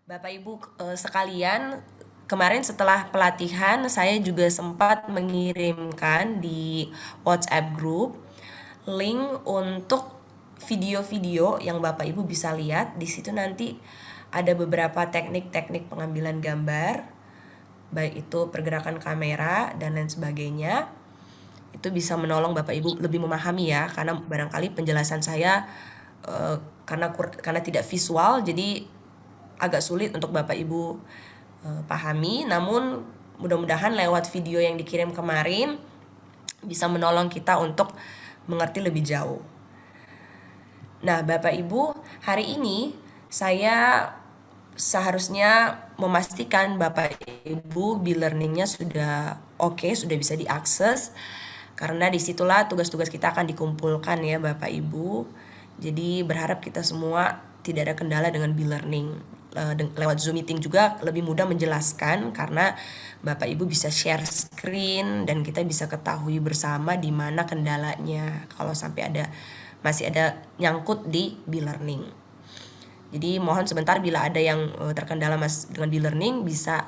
Bapak Ibu sekalian, kemarin setelah pelatihan saya juga sempat mengirimkan di WhatsApp group link untuk video-video yang Bapak Ibu bisa lihat. Di situ nanti ada beberapa teknik-teknik pengambilan gambar, baik itu pergerakan kamera dan lain sebagainya. Itu bisa menolong Bapak Ibu lebih memahami ya, karena barangkali penjelasan saya karena tidak visual, jadi agak sulit untuk Bapak Ibu pahami. Namun mudah-mudahan lewat video yang dikirim kemarin bisa menolong kita untuk mengerti lebih jauh. Nah, Bapak Ibu, hari ini saya seharusnya memastikan Bapak Ibu e-learningnya sudah oke, sudah bisa diakses, karena disitulah tugas-tugas kita akan dikumpulkan ya Bapak Ibu. Jadi berharap kita semua tidak ada kendala dengan e-learning. Lewat Zoom meeting juga lebih mudah menjelaskan karena Bapak Ibu bisa share screen dan kita bisa ketahui bersama di mana kendalanya kalau sampai masih ada nyangkut di e-learning. Jadi mohon sebentar bila ada yang terkendala dengan e-learning bisa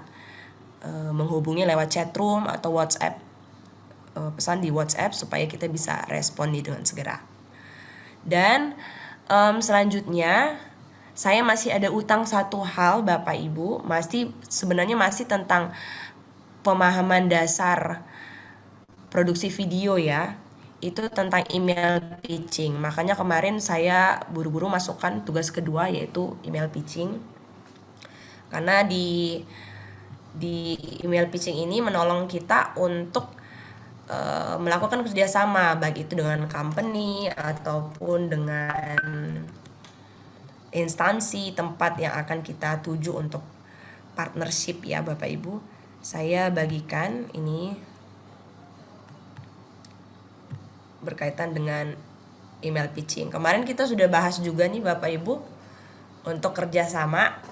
menghubungi lewat chat room atau WhatsApp, pesan di WhatsApp supaya kita bisa respon dengan segera. Dan selanjutnya saya masih ada utang satu hal Bapak Ibu, sebenarnya masih tentang pemahaman dasar produksi video ya. Itu tentang email pitching. Makanya kemarin saya buru-buru masukkan tugas kedua yaitu email pitching. Karena di email pitching ini menolong kita untuk melakukan kerjasama baik itu dengan company ataupun dengan instansi tempat yang akan kita tuju untuk partnership ya Bapak Ibu. Saya bagikan ini berkaitan dengan email pitching. Kemarin kita sudah bahas juga nih Bapak Ibu untuk kerjasama.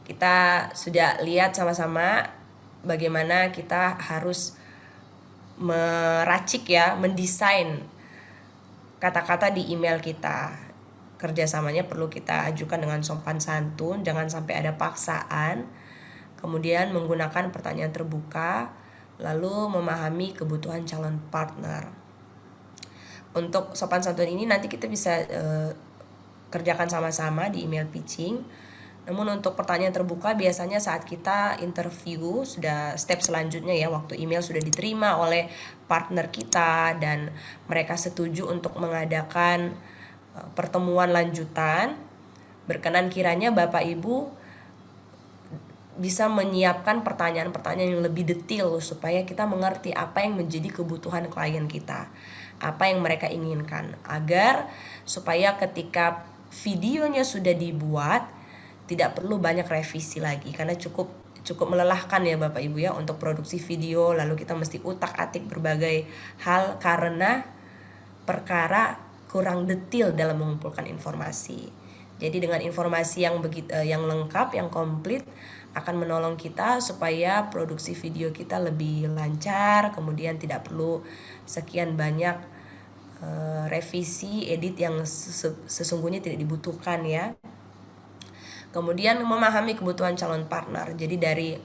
Kita sudah lihat sama-sama bagaimana kita harus meracik ya, mendesain kata-kata di email kita. Kerjasamanya perlu kita ajukan dengan sopan santun, jangan sampai ada paksaan. Kemudian menggunakan pertanyaan terbuka, lalu memahami kebutuhan calon partner. Untuk sopan santun ini nanti kita bisa kerjakan sama-sama di email pitching. Namun untuk pertanyaan terbuka biasanya saat kita interview sudah step selanjutnya ya, waktu email sudah diterima oleh partner kita dan mereka setuju untuk mengadakan pertemuan lanjutan. Berkenan kiranya Bapak Ibu bisa menyiapkan pertanyaan-pertanyaan yang lebih detail supaya kita mengerti apa yang menjadi kebutuhan klien kita, apa yang mereka inginkan, agar supaya ketika videonya sudah dibuat tidak perlu banyak revisi lagi, karena cukup melelahkan ya Bapak Ibu ya untuk produksi video, lalu kita mesti utak-atik berbagai hal karena perkara kurang detail dalam mengumpulkan informasi. Jadi dengan informasi yang lengkap, yang komplit akan menolong kita supaya produksi video kita lebih lancar, kemudian tidak perlu sekian banyak revisi, edit yang sesungguhnya tidak dibutuhkan ya. Kemudian memahami kebutuhan calon partner. Jadi dari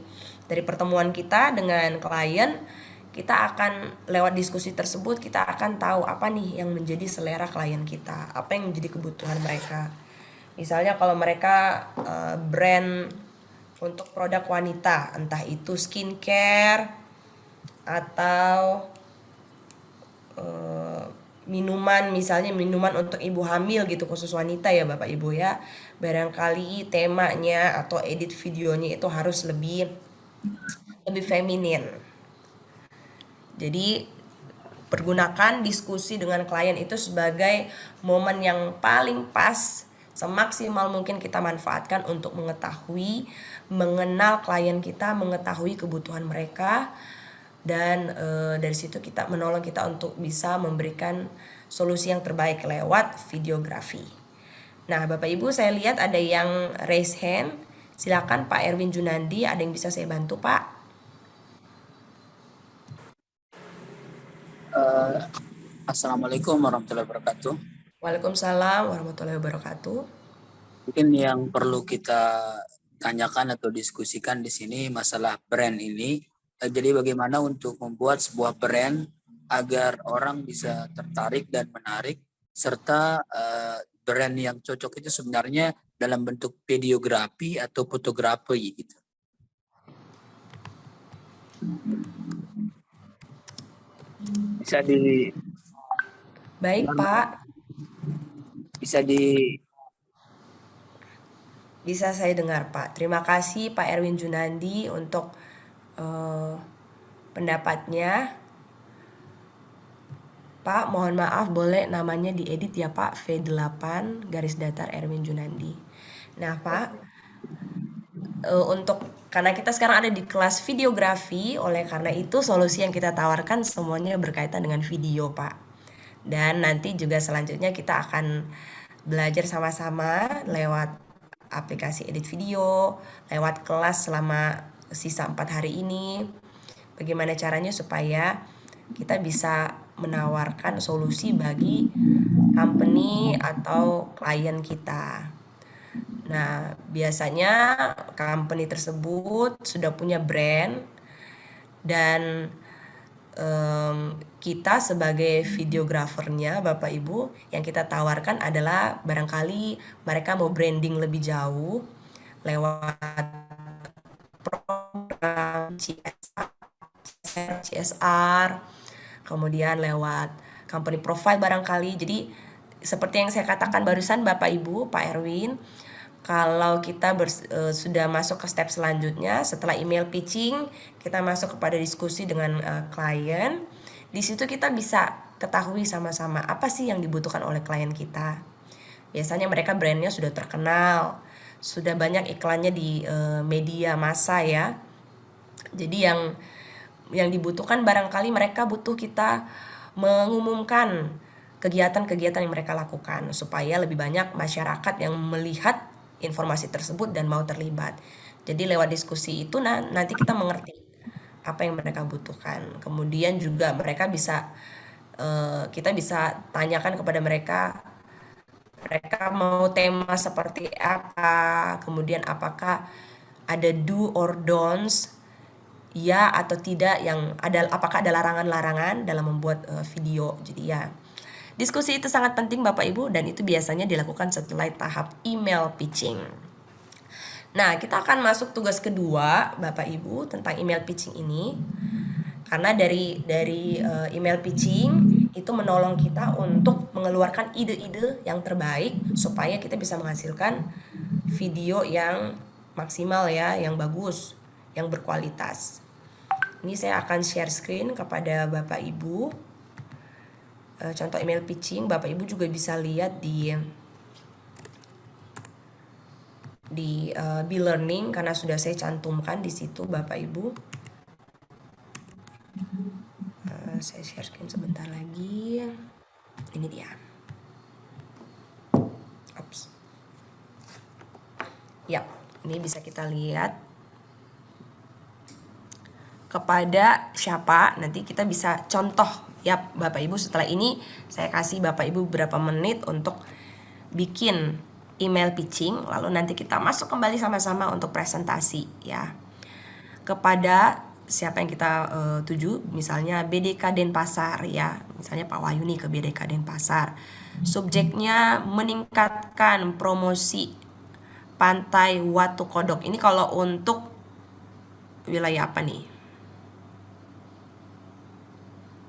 pertemuan kita dengan klien, kita akan lewat diskusi tersebut kita akan tahu apa nih yang menjadi selera klien kita, apa yang menjadi kebutuhan mereka. Misalnya kalau mereka brand untuk produk wanita, entah itu skincare atau minuman, misalnya minuman untuk ibu hamil gitu, khusus wanita ya Bapak Ibu ya. Barangkali temanya atau edit videonya itu harus lebih feminin. Jadi pergunakan diskusi dengan klien itu sebagai momen yang paling pas, semaksimal mungkin kita manfaatkan untuk mengenal klien kita, mengetahui kebutuhan mereka, dan dari situ kita menolong kita untuk bisa memberikan solusi yang terbaik lewat videografi. Nah Bapak Ibu, saya lihat ada yang raise hand. Silakan Pak Erwin Junandi, ada yang bisa saya bantu Pak? Assalamualaikum warahmatullahi wabarakatuh. Waalaikumsalam warahmatullahi wabarakatuh. Mungkin yang perlu kita tanyakan atau diskusikan di sini masalah brand ini. Jadi bagaimana untuk membuat sebuah brand agar orang bisa tertarik dan menarik, serta brand yang cocok itu sebenarnya dalam bentuk videografi atau fotografi gitu. Bisa di Baik, Pak. bisa di Bisa saya dengar, Pak. Terima kasih Pak Erwin Junandi untuk eh, pendapatnya. Pak, mohon maaf boleh namanya diedit ya Pak, V8 garis datar Erwin Junandi. Nah Pak, untuk karena kita sekarang ada di kelas videografi, oleh karena itu solusi yang kita tawarkan semuanya berkaitan dengan video Pak. Dan nanti juga selanjutnya kita akan belajar sama-sama lewat aplikasi edit video, lewat kelas selama sisa 4 hari ini. Bagaimana caranya supaya kita bisa menawarkan solusi bagi company atau klien kita. Nah, biasanya company tersebut sudah punya brand dan kita sebagai videografernya Bapak Ibu yang kita tawarkan adalah barangkali mereka mau branding lebih jauh lewat program CSR, kemudian lewat company profile barangkali. Jadi seperti yang saya katakan barusan Bapak Ibu, Pak Erwin, kalau kita sudah masuk ke step selanjutnya setelah email pitching, kita masuk kepada diskusi dengan klien. Di situ kita bisa ketahui sama-sama apa sih yang dibutuhkan oleh klien kita. Biasanya mereka brandnya sudah terkenal, sudah banyak iklannya di media massa ya. Jadi yang dibutuhkan barangkali mereka butuh kita mengumumkan kegiatan-kegiatan yang mereka lakukan supaya lebih banyak masyarakat yang melihat informasi tersebut dan mau terlibat. Jadi lewat diskusi itu nanti kita mengerti apa yang mereka butuhkan. Kemudian juga mereka bisa kita bisa tanyakan kepada mereka mau tema seperti apa, kemudian apakah ada do or don'ts, ya atau tidak, yang ada apakah ada larangan-larangan dalam membuat video. Jadi ya, diskusi itu sangat penting Bapak Ibu dan itu biasanya dilakukan setelah tahap email pitching. Nah, kita akan masuk tugas kedua Bapak Ibu tentang email pitching ini. Karena dari email pitching itu menolong kita untuk mengeluarkan ide-ide yang terbaik supaya kita bisa menghasilkan video yang maksimal ya, yang bagus, yang berkualitas. Ini saya akan share screen kepada Bapak Ibu. Contoh email pitching, Bapak Ibu juga bisa lihat di B-learning karena sudah saya cantumkan di situ Bapak Ibu. Saya share screen sebentar lagi. Ini dia. Oops. Ya, ini bisa kita lihat kepada siapa, nanti kita bisa contoh ya Bapak Ibu. Setelah ini saya kasih Bapak Ibu beberapa menit untuk bikin email pitching, lalu nanti kita masuk kembali sama-sama untuk presentasi ya. Kepada siapa yang kita tuju, misalnya BDK Denpasar ya, misalnya Pak Wahyu nih ke BDK Denpasar. Subjeknya meningkatkan promosi Pantai Watu Kodok. Ini kalau untuk wilayah apa nih?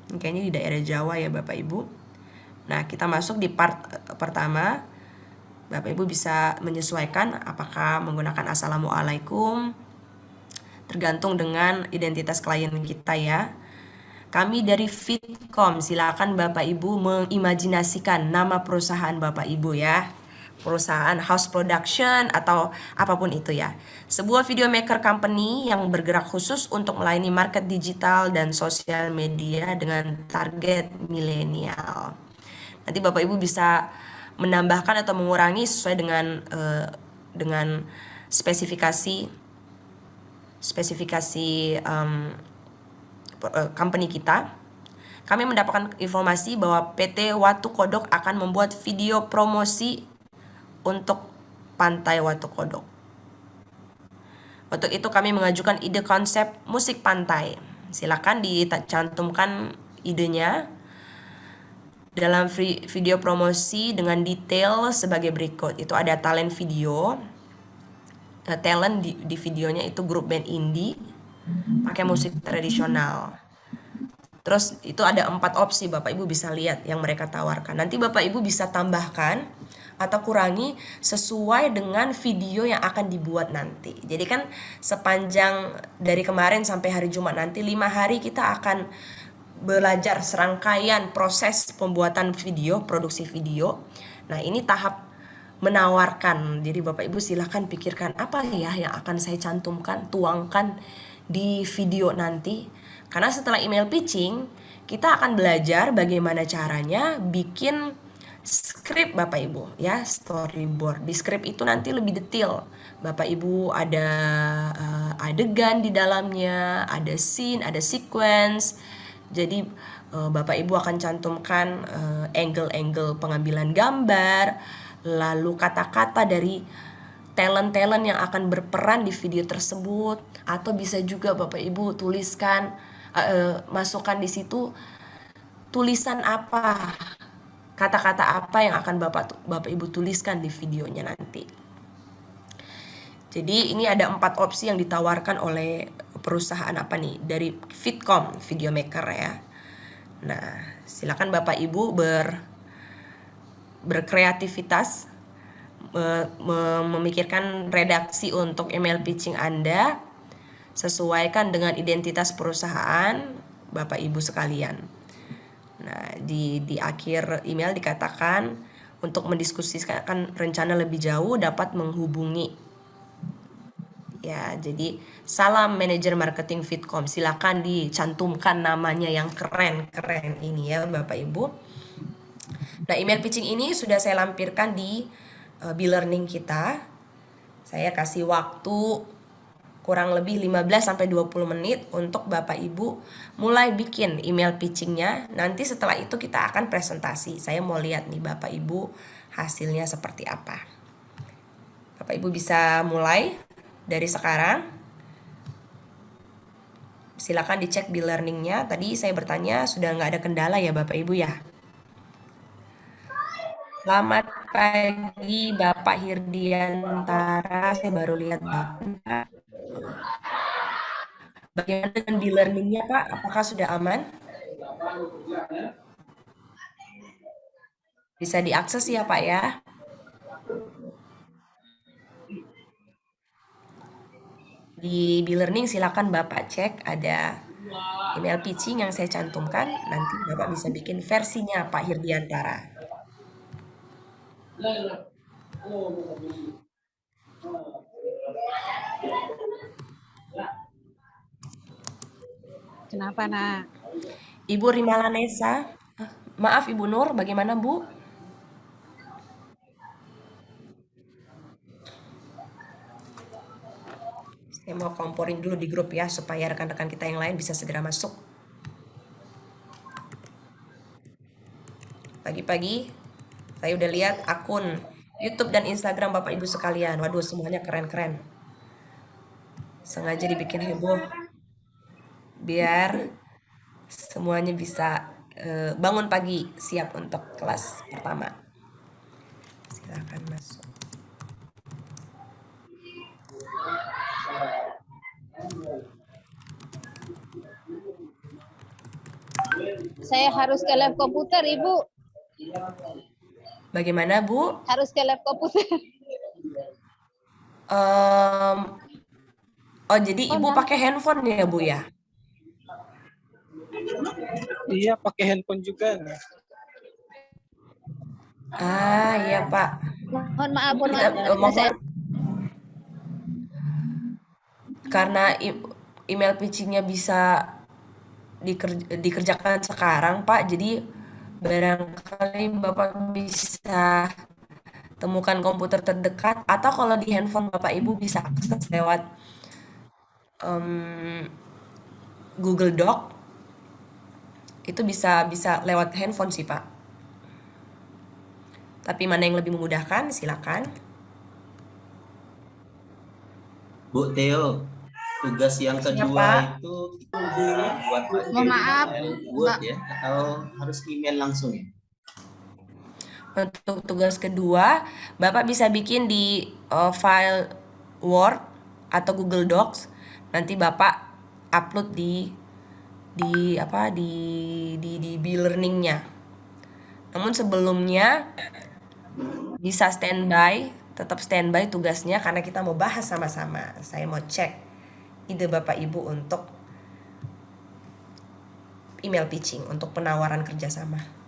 Kayaknya di daerah Jawa ya Bapak Ibu. Nah, kita masuk di part pertama. Bapak Ibu bisa menyesuaikan apakah menggunakan Assalamualaikum, tergantung dengan identitas klien kita ya. Kami dari Fitcom, silakan Bapak Ibu mengimajinasikan nama perusahaan Bapak Ibu ya. Perusahaan house production atau apapun itu ya. Sebuah video maker company yang bergerak khusus untuk melayani market digital dan sosial media dengan target milenial. Nanti Bapak Ibu bisa menambahkan atau mengurangi sesuai dengan spesifikasi company kita. Kami mendapatkan informasi bahwa PT Watu Kodok akan membuat video promosi untuk Pantai Watu Kodok. Untuk itu kami mengajukan ide konsep musik pantai. Silakan dicantumkan idenya dalam video promosi dengan detail sebagai berikut. Itu ada talent video. Talent di videonya itu grup band indie pakai musik tradisional. Terus itu ada 4 opsi, Bapak Ibu bisa lihat yang mereka tawarkan. Nanti Bapak Ibu bisa tambahkan atau kurangi sesuai dengan video yang akan dibuat nanti. Jadi kan sepanjang dari kemarin sampai hari Jumat nanti 5 hari kita akan belajar serangkaian proses pembuatan video, produksi video. Nah, ini tahap menawarkan. Jadi Bapak Ibu silahkan pikirkan apa ya yang akan saya cantumkan, tuangkan di video nanti. Karena setelah email pitching, kita akan belajar bagaimana caranya bikin skrip Bapak Ibu ya, storyboard. Di skrip itu nanti lebih detail. Bapak Ibu ada adegan di dalamnya, ada scene, ada sequence. Jadi Bapak Ibu akan cantumkan angle-angle pengambilan gambar, lalu kata-kata dari talent-talent yang akan berperan di video tersebut, atau bisa juga Bapak Ibu tuliskan masukkan di situ tulisan apa, kata-kata apa yang akan Bapak Ibu tuliskan di videonya nanti. Jadi ini ada 4 opsi yang ditawarkan oleh perusahaan apa nih, dari Fitcom Video Maker ya. Nah, silakan Bapak Ibu berkreativitas memikirkan redaksi untuk email pitching Anda, sesuaikan dengan identitas perusahaan Bapak Ibu sekalian. Nah, di akhir email dikatakan untuk mendiskusikan rencana lebih jauh dapat menghubungi. Ya, jadi salam manajer marketing Fitcom. Silakan dicantumkan namanya yang keren-keren ini ya Bapak Ibu. Nah, email pitching ini sudah saya lampirkan di B-Learning kita. Saya kasih waktu kurang lebih 15-20 menit untuk Bapak Ibu mulai bikin email pitchingnya. Nanti setelah itu kita akan presentasi. Saya mau lihat nih Bapak Ibu hasilnya seperti apa. Bapak Ibu bisa mulai dari sekarang. Silakan dicek B-Learning-nya. Tadi saya bertanya sudah nggak ada kendala ya Bapak Ibu ya. Selamat pagi Bapak Hirdiantara. Saya baru lihat Bapak. Bagaimana dengan B-Learning-nya Pak? Apakah sudah aman? Bisa diakses ya Pak ya? Di B-Learning silakan Bapak cek, ada email pitching yang saya cantumkan. Nanti Bapak bisa bikin versinya Pak Hirdiantara. Kenapa, Nak? Ibu Rimalanesa, maaf Ibu Nur, bagaimana Bu? Saya mau komporin dulu di grup ya, supaya rekan-rekan kita yang lain bisa segera masuk. Pagi-pagi, saya udah lihat akun YouTube dan Instagram Bapak Ibu sekalian. Waduh, semuanya keren-keren. Sengaja dibikin heboh, biar semuanya bisa bangun pagi, siap untuk kelas pertama. Silakan masuk. Saya harus ke lab komputer, Ibu. Bagaimana Bu? Harus ke lab komputer. Oh jadi Ibu pakai handphone ya Bu ya? Iya, pakai handphone juga. Ah iya Pak. Mohon maaf, mohon maaf. Mohon, karena email pitchingnya bisa dikerjakan sekarang Pak, jadi barangkali Bapak bisa temukan komputer terdekat, atau kalau di handphone Bapak Ibu bisa akses lewat Google Doc, itu bisa lewat handphone sih Pak. Tapi mana yang lebih memudahkan silakan. Bu Theo, tugas yang Siap, kedua Pak. itu buat pakai Mohon maaf, Word Mbak. ya, atau harus email langsung ya? Untuk tugas kedua, Bapak bisa bikin di file Word atau Google Docs. Nanti Bapak upload di e-learningnya. Namun sebelumnya bisa tetap standby tugasnya karena kita mau bahas sama-sama. Saya mau cek ide Bapak Ibu untuk email pitching, untuk penawaran kerjasama.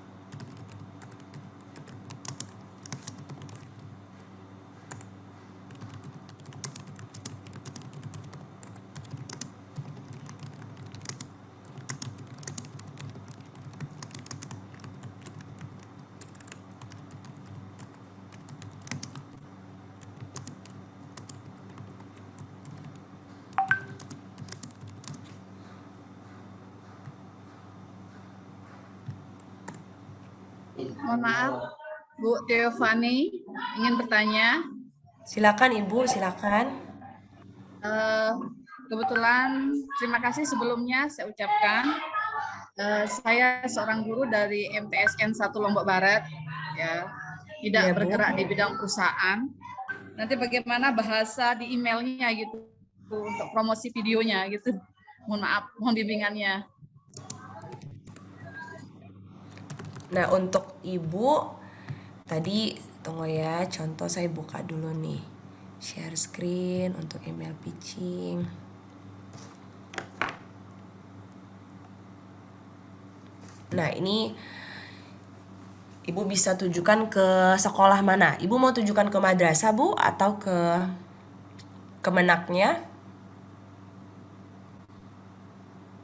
Mohon maaf, Bu Teofani ingin bertanya. Silakan Ibu, silakan. Kebetulan terima kasih sebelumnya saya ucapkan. Saya seorang guru dari MTSN 1 Lombok Barat, ya, tidak Iya, Bu. bergerak di bidang perusahaan. Nanti bagaimana bahasa di emailnya gitu untuk promosi videonya gitu. Mohon maaf, mohon bimbingannya. Nah, untuk Ibu tadi tunggu ya, contoh saya buka dulu nih. Share screen untuk email pitching. Nah, ini Ibu bisa tujukan ke sekolah mana? Ibu mau tujukan ke madrasah, Bu, atau ke kemenaknya?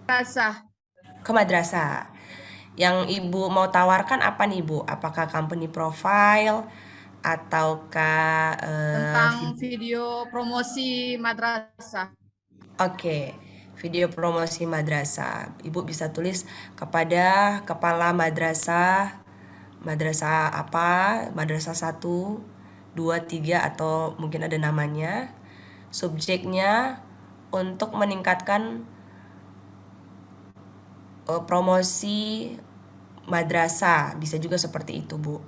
Rasa Ke madrasah. Yang Ibu mau tawarkan apa nih, Bu? Apakah company profile ataukah tentang video promosi madrasah. Oke, video promosi madrasah. Ibu bisa tulis kepada kepala madrasah, madrasah apa, madrasah 1, 2, 3 atau mungkin ada namanya. Subjeknya untuk meningkatkan promosi madrasah, bisa juga seperti itu, Bu.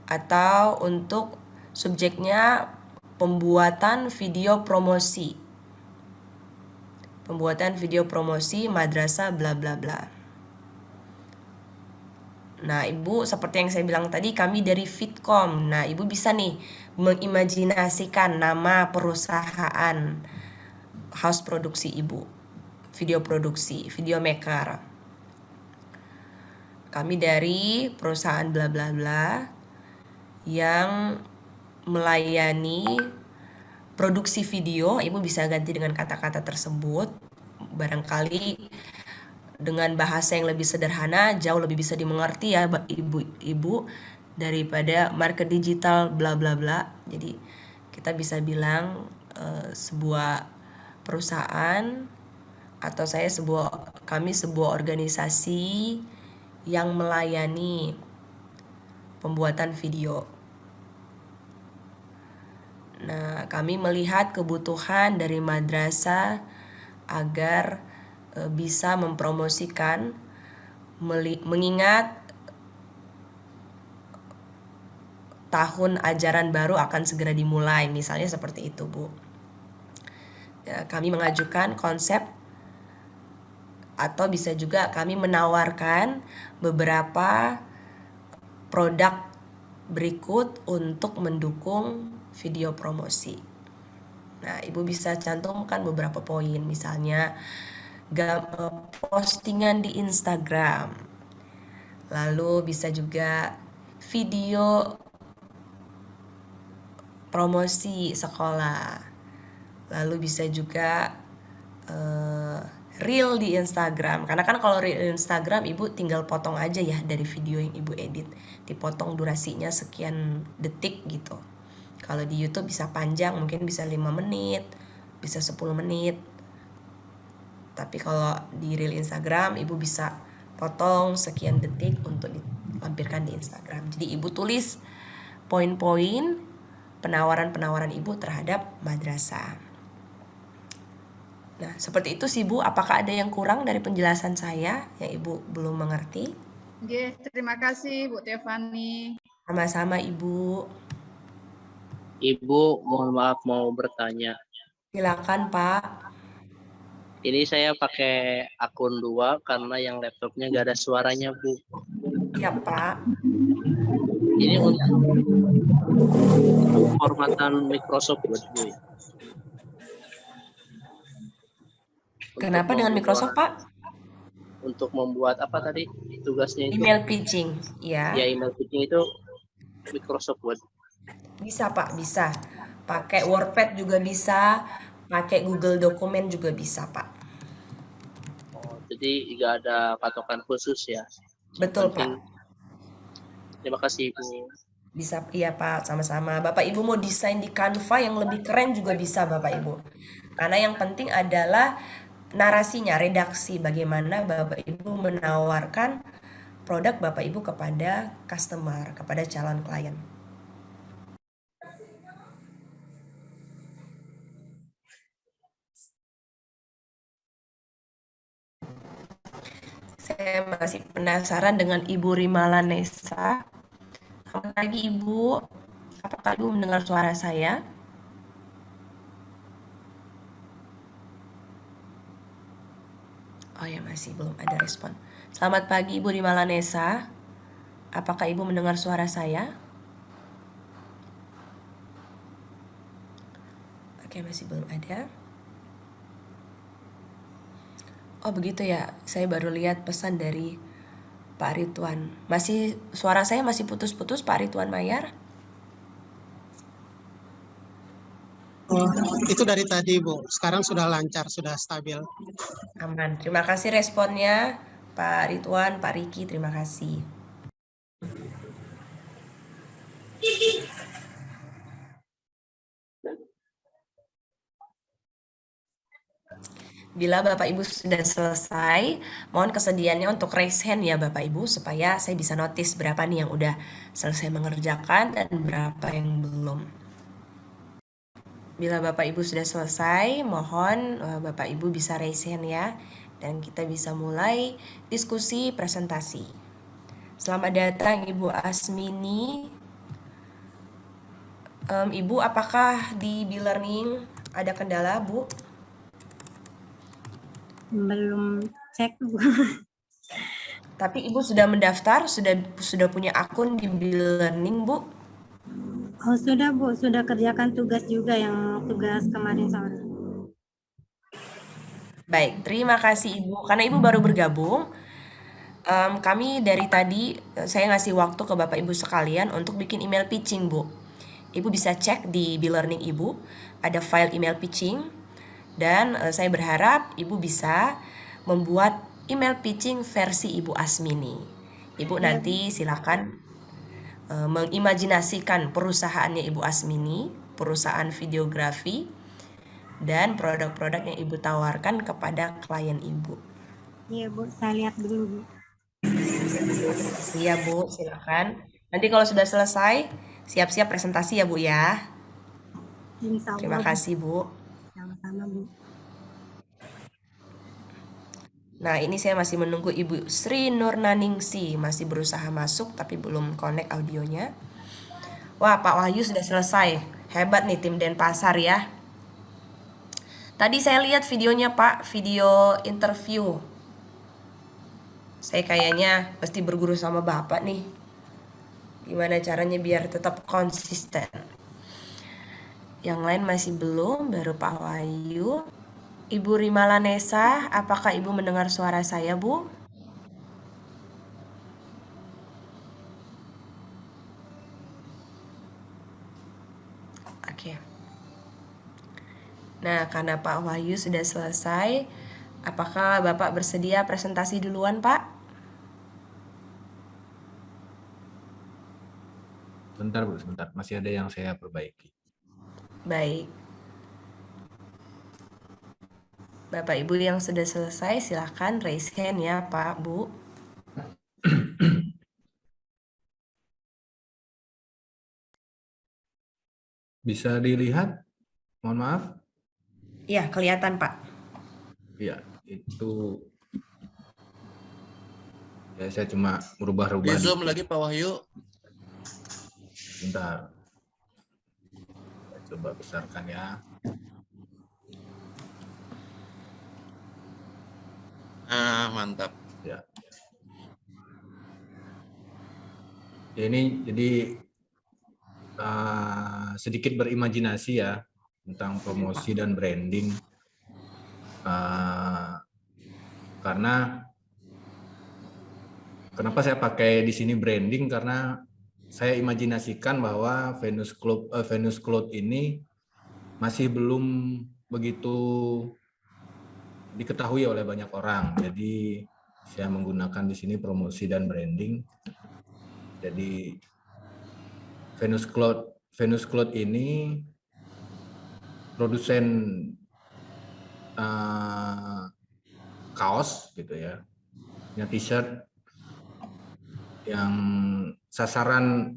Atau untuk subjeknya pembuatan video promosi. Pembuatan video promosi madrasah bla bla bla. Nah, Ibu seperti yang saya bilang tadi, kami dari Fitcom. Nah, Ibu bisa nih mengimajinasikan nama perusahaan house produksi Ibu. Video produksi, video maker. Kami dari perusahaan bla bla bla yang melayani produksi video. Ibu bisa ganti dengan kata-kata tersebut. Barangkali dengan bahasa yang lebih sederhana, jauh lebih bisa dimengerti ya ibu-ibu daripada market digital bla bla bla. Jadi kita bisa bilang sebuah perusahaan atau kami sebuah organisasi yang melayani pembuatan video. Nah, kami melihat kebutuhan dari madrasah agar bisa mempromosikan, mengingat tahun ajaran baru akan segera dimulai, misalnya seperti itu, Bu. Ya, kami mengajukan konsep atau bisa juga kami menawarkan beberapa produk berikut untuk mendukung video promosi. Nah, Ibu bisa cantumkan beberapa poin, misalnya postingan di Instagram. Lalu bisa juga video promosi sekolah. Lalu bisa juga reel di Instagram. Karena kan kalau reel di Instagram Ibu tinggal potong aja ya dari video yang Ibu edit. Dipotong durasinya sekian detik gitu. Kalau di YouTube bisa panjang, mungkin bisa 5 menit, bisa 10 menit. Tapi kalau di reel Instagram Ibu bisa potong sekian detik untuk dilampirkan di Instagram. Jadi Ibu tulis poin-poin penawaran-penawaran Ibu terhadap madrasah. Nah, seperti itu sih Bu. Apakah ada yang kurang dari penjelasan saya yang Ibu belum mengerti? Oke, terima kasih Bu Tiffany. Sama-sama Ibu. Ibu, mohon maaf mau bertanya. Silakan Pak. Ini saya pakai akun 2 karena yang laptopnya nggak ada suaranya, Bu. Ya Pak. Ini untuk formatan Microsoft Word, Bu. Kenapa dengan Microsoft Pak? Untuk membuat apa tadi tugasnya itu? Email pitching. Ya, Ya. email pitching itu Microsoft Word. Bisa Pak, bisa. Pakai WordPad juga bisa. Pakai Google Dokumen juga bisa Pak. Oh, jadi nggak ada patokan khusus ya. Yang Betul penting, Pak. terima kasih, Bu. Bisa, iya Pak, sama-sama. Bapak Ibu mau desain di Canva yang lebih keren juga bisa Bapak Ibu. Karena yang penting adalah narasinya, redaksi, bagaimana Bapak Ibu menawarkan produk Bapak Ibu kepada customer, kepada calon klien. Saya masih penasaran dengan Ibu Rimala Nesa. Selamat pagi Ibu. Apakah Ibu mendengar suara saya? Oh ya, masih belum ada respon. Selamat pagi Ibu Rimala Nesa. Apakah Ibu mendengar suara saya? Oke, masih belum ada. Oh begitu ya, saya baru lihat pesan dari Pak Ridwan. Suara saya masih putus-putus Pak Ridwan Mayar? Oh, itu dari tadi, Bu. Sekarang sudah lancar, sudah stabil. Aman. Terima kasih responnya Pak Ridwan, Pak Riki, terima kasih. Bila Bapak Ibu sudah selesai, mohon kesediaannya untuk raise hand ya Bapak Ibu supaya saya bisa notice berapa nih yang udah selesai mengerjakan dan berapa yang belum. Bila Bapak Ibu sudah selesai, mohon Bapak Ibu bisa raise hand ya dan kita bisa mulai diskusi presentasi. Selamat datang Ibu Asmini. Ibu, apakah di B-Learning ada kendala, Bu? Belum cek, Bu. Tapi Ibu sudah mendaftar, sudah punya akun di B-Learning, Bu? Oh, sudah, Bu. Sudah kerjakan tugas juga yang tugas kemarin sore. Baik, terima kasih Ibu. Karena Ibu baru bergabung, kami dari tadi saya ngasih waktu ke Bapak Ibu sekalian untuk bikin email pitching, Bu. Ibu bisa cek di B-Learning Ibu, ada file email pitching, dan saya berharap Ibu bisa membuat email pitching versi Ibu Asmini. Ibu nanti silakan mengimajinasikan perusahaannya Ibu Asmini, perusahaan videografi, dan produk-produk yang Ibu tawarkan kepada klien Ibu. Iya, Bu. Saya lihat dulu, Bu. Iya Bu, silakan. Nanti kalau sudah selesai, siap-siap presentasi ya Bu ya. Insya Terima Allah, Bu. kasih Bu. Sama-sama, Bu. Nah ini saya masih menunggu Ibu Sri Nurnaningsi, masih berusaha masuk tapi belum connect audionya. Wah Pak Wahyu sudah selesai, hebat nih tim Denpasar ya. Tadi saya lihat videonya Pak, video interview. Saya kayaknya pasti berguru sama Bapak nih. Gimana caranya biar tetap konsisten. Yang lain masih belum, baru Pak Wahyu. Ibu Rimala Nesa, apakah Ibu mendengar suara saya, Bu? Oke. Nah, karena Pak Wahyu sudah selesai, apakah Bapak bersedia presentasi duluan, Pak? Sebentar Bu, sebentar. Masih ada yang saya perbaiki. Baik. Bapak Ibu yang sudah selesai, silakan raise hand ya, Pak, Bu. Bisa dilihat? Mohon maaf. Ya, kelihatan, Pak. Iya, itu ya saya cuma merubah-rubah Di Zoom dikit. lagi Pak Wahyu. Bentar. Saya coba besarkan ya. Mantap. Ya. Ya, ini jadi sedikit berimajinasi ya tentang promosi dan branding. Karena kenapa saya pakai di sini branding, karena saya imajinasikan bahwa Venus Cloud ini masih belum begitu diketahui oleh banyak orang. Jadi saya menggunakan di sini promosi dan branding. Jadi Venus Cloud ini produsen kaos gitu ya, punya t-shirt yang sasaran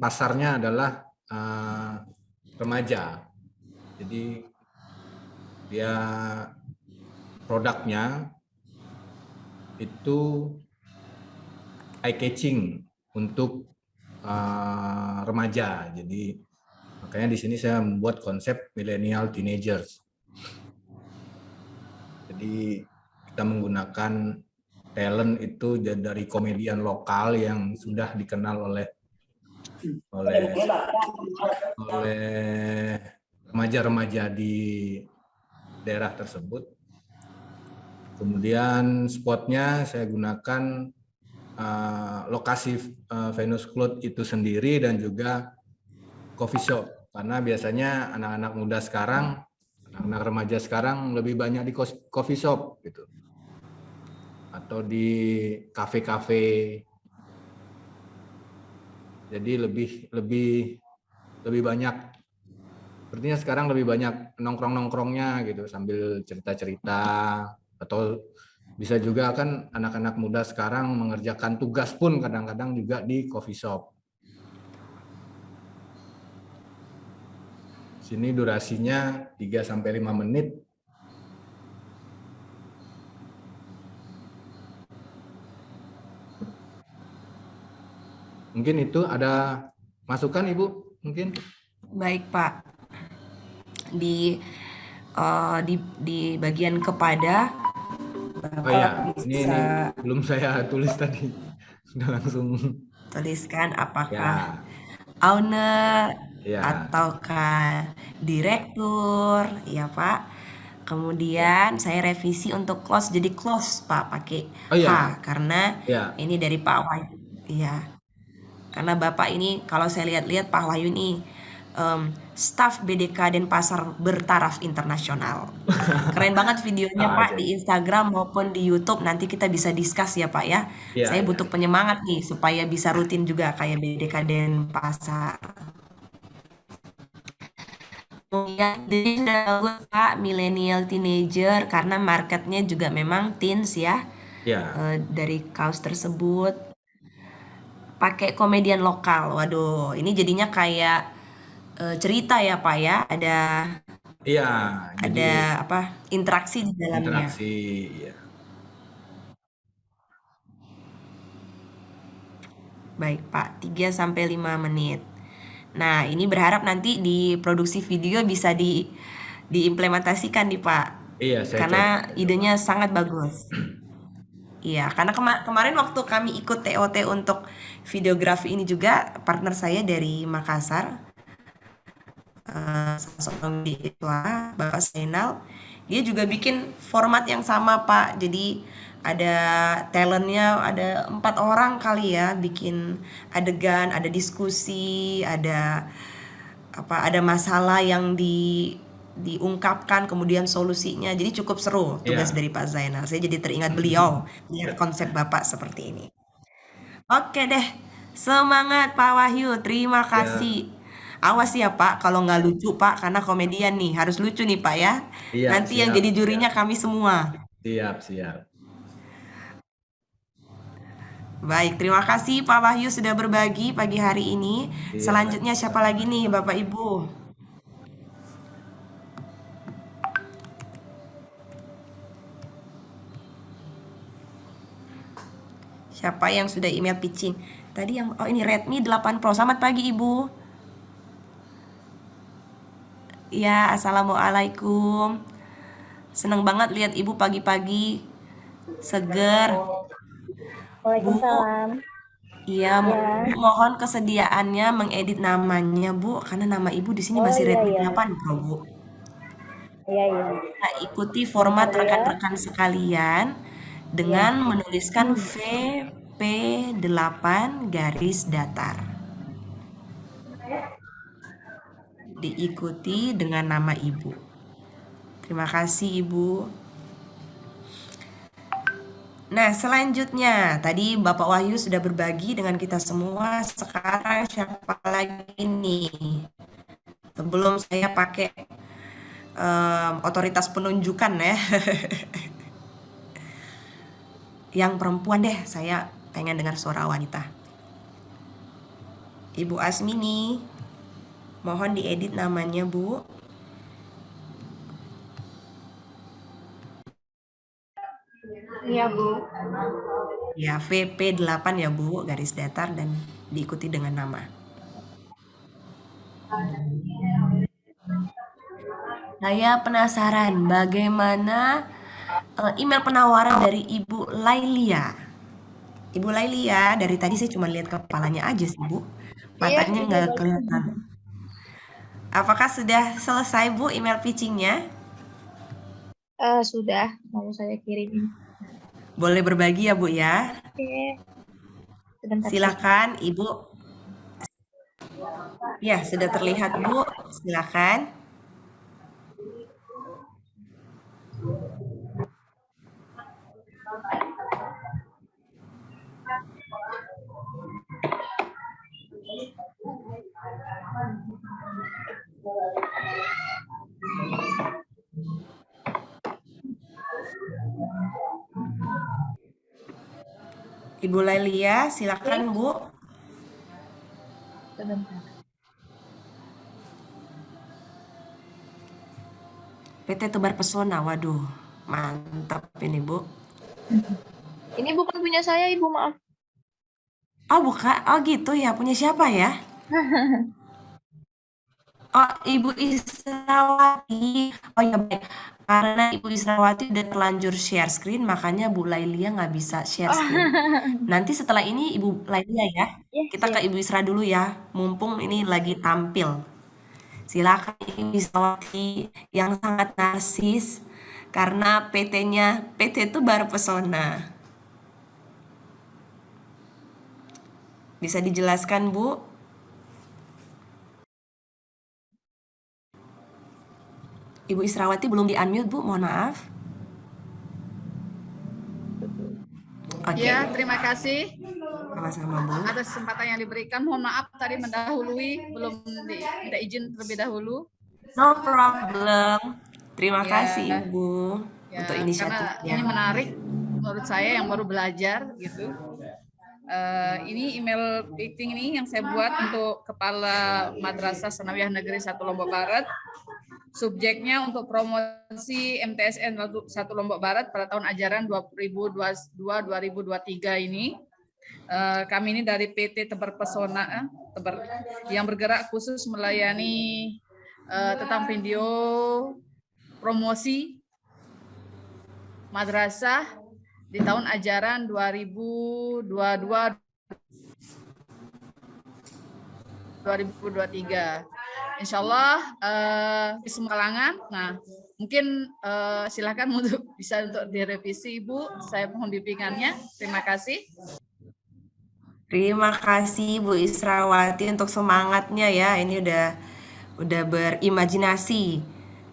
pasarnya adalah remaja. Jadi dia produknya itu eye catching untuk remaja. Jadi makanya di sini saya membuat konsep millennial teenagers. Jadi kita menggunakan talent itu dari komedian lokal yang sudah dikenal oleh remaja-remaja di daerah tersebut. Kemudian spotnya saya gunakan lokasi Venus Cloud itu sendiri dan juga coffee shop, karena biasanya anak-anak muda sekarang, anak-anak remaja sekarang lebih banyak di coffee shop gitu, atau di kafe-kafe. Jadi lebih banyak, sepertinya sekarang lebih banyak nongkrong-nongkrongnya gitu sambil cerita-cerita, atau bisa juga kan anak-anak muda sekarang mengerjakan tugas pun kadang-kadang juga di coffee shop. Sini durasinya 3-5 menit. Mungkin itu ada masukan Ibu mungkin? Baik Pak. Di bagian kepada Oh ya, ini belum saya tulis tadi. Sudah langsung tuliskan apakah ya. owner Ya. ataukah direktur, ya Pak. Kemudian saya revisi untuk close jadi close Pak, pakai H karena ini dari Pak Wahyu. Iya. Karena Bapak ini kalau saya lihat-lihat Pak Wahyu ini staf BDK Denpasar bertaraf internasional. Keren banget videonya Pak di Instagram maupun di YouTube. Nanti kita bisa discuss ya Pak ya. Saya butuh penyemangat nih supaya bisa rutin juga kayak BDK Denpasar. Kemudian jadi bagus Pak, millennial teenager, karena marketnya juga memang teens ya. Dari kaos tersebut pakai komedian lokal. Waduh, ini jadinya kayak cerita ya Pak ya, ada apa interaksi di dalamnya. Interaksi, ya. Baik Pak, 3-5 menit. Nah, ini berharap nanti di produksi video bisa diimplementasikan nih Pak. Iya, karena idenya sangat bagus. Iya, karena kemarin waktu kami ikut TOT untuk videografi ini juga partner saya dari Makassar, seorang mahasiswa Bapak Zainal, dia juga bikin format yang sama Pak. Jadi ada talentnya, ada 4 orang kali ya, bikin adegan, ada diskusi, ada masalah yang diungkapkan, kemudian solusinya. Jadi cukup seru tugas dari Pak Zainal. Saya jadi teringat beliau lihat konsep Bapak seperti ini. Oke deh, semangat Pak Wahyu, terima kasih. Awas ya Pak kalau nggak lucu Pak, karena komedian nih harus lucu nih Pak ya. Nanti yang jadi jurinya kami semua. Siap. Baik, terima kasih Pak Wahyu sudah berbagi pagi hari ini. Selanjutnya siapa lagi nih Bapak Ibu? Siapa yang sudah email pitching? Tadi yang ini Redmi 8 Pro. Selamat pagi Ibu. Ya, assalamualaikum. Seneng banget lihat Ibu pagi-pagi seger. Waalaikumsalam. Iya, Ya. Bu, mohon kesediaannya mengedit namanya Bu, karena nama Ibu di sini Oh masih iya Redmi iya. 8 Pro Bu. Iya iya. Nah, ikuti format Bentar ya. rekan-rekan sekalian dengan menuliskan VP8 garis datar. Diikuti dengan nama Ibu. Terima kasih Ibu. Nah, selanjutnya tadi Bapak Wahyu sudah berbagi dengan kita semua. Sekarang siapa lagi nih? Sebelum saya pakai otoritas penunjukan ya. Yang perempuan deh, saya pengen dengar suara wanita. Ibu Asmini, mohon diedit namanya Bu. Iya Bu. Ya, VP8 ya Bu, garis datar dan diikuti dengan nama. Saya penasaran bagaimana email penawaran dari Ibu Lailia. Ibu Lailia, dari tadi saya cuma lihat kepalanya aja sih Bu. Matanya nggak kelihatan. Apakah sudah selesai Bu email pitchingnya? Sudah, mau saya kirimin. Boleh berbagi ya Bu ya? Oke. Sebentar. Silakan Ibu. Ya, sudah terlihat Bu. Silakan. Ibu Lailia, silakan Bu. Sebentar. PT Tebar Pesona, waduh, mantap ini Bu. Ini bukan punya saya, Ibu, maaf. Oh bukan, oh gitu ya, punya siapa ya? Oh Ibu Israwati, oh ya baik, karena Ibu Israwati udah terlanjur share screen, makanya Bu Lailia nggak bisa share screen. Nanti setelah ini Ibu Lailia ya, kita ke Ibu Isra dulu ya, mumpung ini lagi tampil. Silakan Ibu Israwati yang sangat narsis, karena PT-nya PT Tebar Pesona. Bisa dijelaskan Bu? Ibu Israwati belum di-unmute Bu, mohon maaf. Oke. Ya, terima kasih Sama-sama Bu. atas kesempatan yang diberikan. Mohon maaf tadi mendahului, belum minta izin terlebih dahulu. No problem. Terima Ya. kasih Ibu Ya, untuk karena inisiatifnya. ini menarik menurut saya yang baru belajar gitu. Ini email pitching ini yang saya buat untuk Kepala Madrasah Sanawiyah Negeri 1 Lombok Barat. Subjeknya untuk promosi MTSN 1 Lombok Barat pada tahun ajaran 2022-2023 ini. Kami ini dari PT Tebar Pesona yang bergerak khusus melayani tentang video promosi madrasah di tahun ajaran 2022-2023. Insya Allah di semua kalangan. Nah, mungkin silakan bisa untuk direvisi Ibu. Saya mohon bimbingannya. Terima kasih. Terima kasih Bu Israwati untuk semangatnya ya. Ini udah berimajinasi,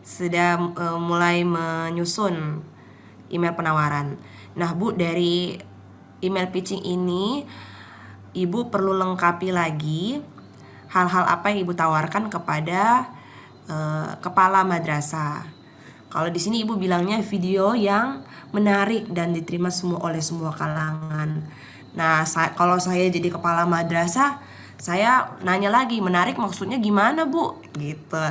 sudah mulai menyusun email penawaran. Nah Bu, dari email pitching ini Ibu perlu lengkapi lagi hal-hal apa yang Ibu tawarkan kepada kepala madrasah. Kalau di sini Ibu bilangnya video yang menarik dan diterima oleh semua kalangan. Nah, kalau saya jadi kepala madrasah, saya nanya lagi, menarik maksudnya gimana Bu? Gitu.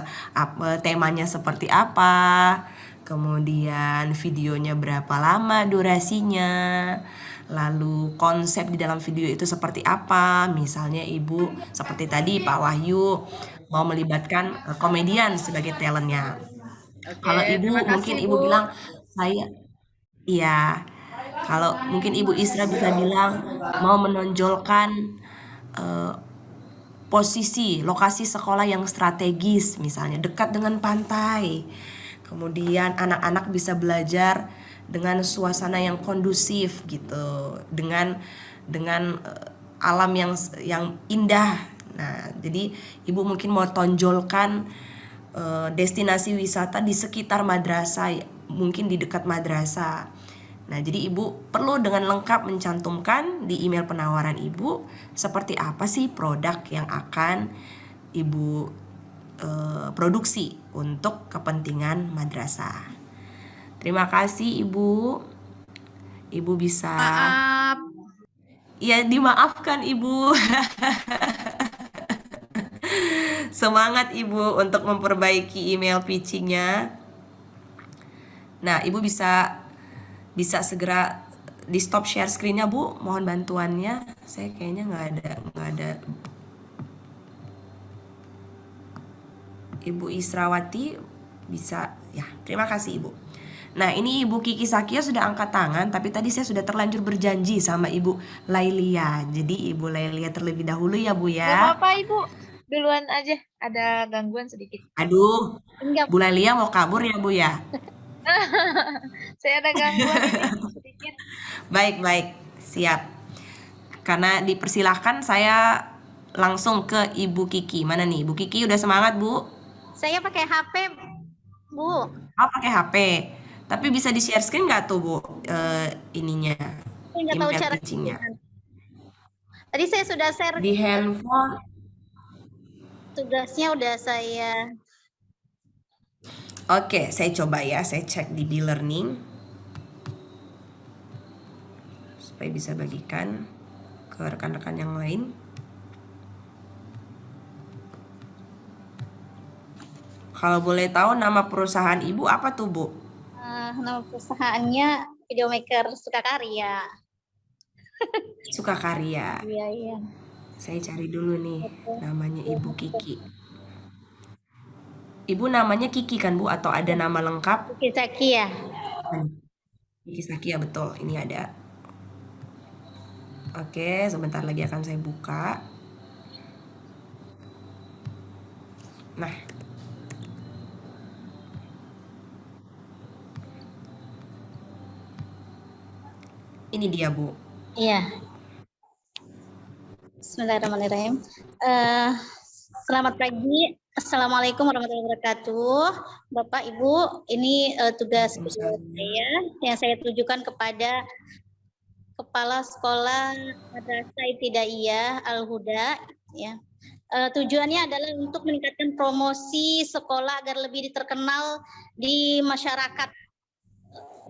Temanya seperti apa? Kemudian videonya berapa lama durasinya? lalu konsep di dalam video itu seperti apa. Misalnya Ibu seperti tadi Pak Wahyu mau melibatkan komedian sebagai talentnya. Kalau Oke, Ibu terima mungkin kasih Ibu Bu. bilang iya. Kalau mungkin Ibu Isra bisa bilang mau menonjolkan posisi lokasi sekolah yang strategis, misalnya dekat dengan pantai. Kemudian anak-anak bisa belajar dengan suasana yang kondusif gitu, dengan alam yang indah. Nah, jadi Ibu mungkin mau tonjolkan destinasi wisata di sekitar madrasah, mungkin di dekat madrasah. Nah, jadi Ibu perlu dengan lengkap mencantumkan di email penawaran Ibu seperti apa sih produk yang akan Ibu produksi untuk kepentingan madrasah. Terima kasih Ibu. Ibu bisa. Maaf. Ya, dimaafkan Ibu. Semangat Ibu untuk memperbaiki email pitchingnya. Nah, Ibu bisa segera di stop share screen-nya Bu, mohon bantuannya. Saya kayaknya nggak ada. Ibu Israwati bisa ya. Terima kasih Ibu. Nah, ini Ibu Kiki Sakia sudah angkat tangan, tapi tadi saya sudah terlanjur berjanji sama Ibu Lailia. Jadi Ibu Lailia terlebih dahulu ya Bu Gak ya. apa-apa Ibu, duluan aja. Ada gangguan sedikit. Aduh, Enggak, Bu Lailia mau kabur ya Bu ya. saya ada gangguan ini sedikit. Baik, siap. Karena dipersilahkan saya langsung ke Ibu Kiki. Mana nih? Ibu Kiki udah semangat, Bu? Saya pakai HP, Bu. Oh, pakai HP. Tapi bisa di-share screen nggak tuh, Bu? Ininya. Saya nggak tahu email cara. pitching-nya. Tadi saya sudah share Di handphone. tugasnya, udah saya. Oke, saya coba ya. Saya cek di B-Learning. Supaya bisa bagikan ke rekan-rekan yang lain. Kalau boleh tahu nama perusahaan Ibu apa tuh, Bu? Nama perusahaannya Videomaker Sukakarya. Sukakarya. Iya. Saya cari dulu nih namanya Ibu Kiki. Ibu namanya Kiki kan Bu, atau ada nama lengkap? Kiki Sakia. Kiki Sakia, betul. Ini ada. Oke, sebentar lagi akan saya buka. Nah, ini dia Bu. Iya. Bismillahirrahmanirrahim. Selamat pagi. Assalamualaikum warahmatullahi wabarakatuh. Bapak, Ibu, ini tugas saya yang saya tujukan kepada Kepala Sekolah Madrasah Ibtidaiyah Al-Huda. Ya. Tujuannya adalah untuk meningkatkan promosi sekolah agar lebih terkenal di masyarakat,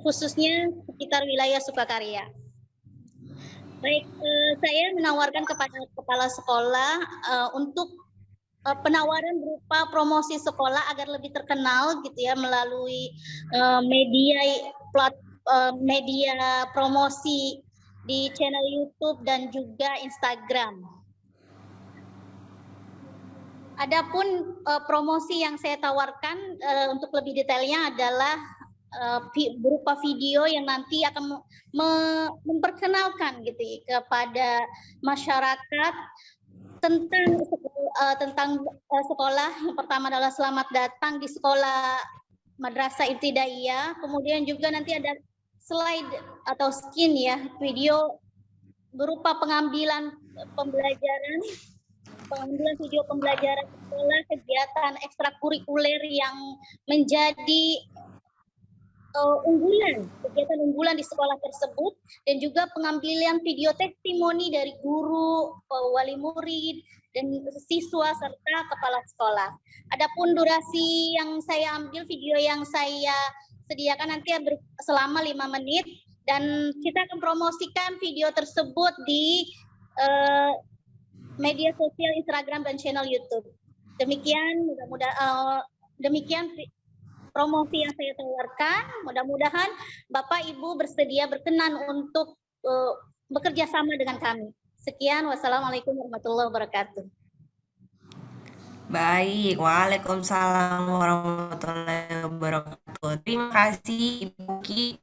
khususnya sekitar wilayah Sukakarya. Baik, saya menawarkan kepada kepala sekolah untuk penawaran berupa promosi sekolah agar lebih terkenal gitu ya, melalui media promosi di channel YouTube dan juga Instagram. Adapun promosi yang saya tawarkan untuk lebih detailnya adalah berupa video yang nanti akan memperkenalkan gitu ya, kepada masyarakat tentang sekolah. Yang pertama adalah selamat datang di sekolah Madrasah Ibtidaiyah. Kemudian juga nanti ada slide atau skin ya, video berupa pengambilan video pembelajaran sekolah, kegiatan ekstrakurikuler yang menjadi kegiatan unggulan di sekolah tersebut, dan juga pengambilan video testimoni dari guru, wali murid, dan siswa serta kepala sekolah. Adapun durasi yang saya ambil, video yang saya sediakan nanti selama 5 menit, dan kita akan promosikan video tersebut di media sosial Instagram dan channel YouTube. Demikian demikian promosi yang saya tawarkan. Mudah-mudahan Bapak Ibu bersedia berkenan untuk bekerja sama dengan kami. Sekian, wassalamualaikum warahmatullahi wabarakatuh. Baik, waalaikumsalam warahmatullahi wabarakatuh. Terima kasih Ibu Ki.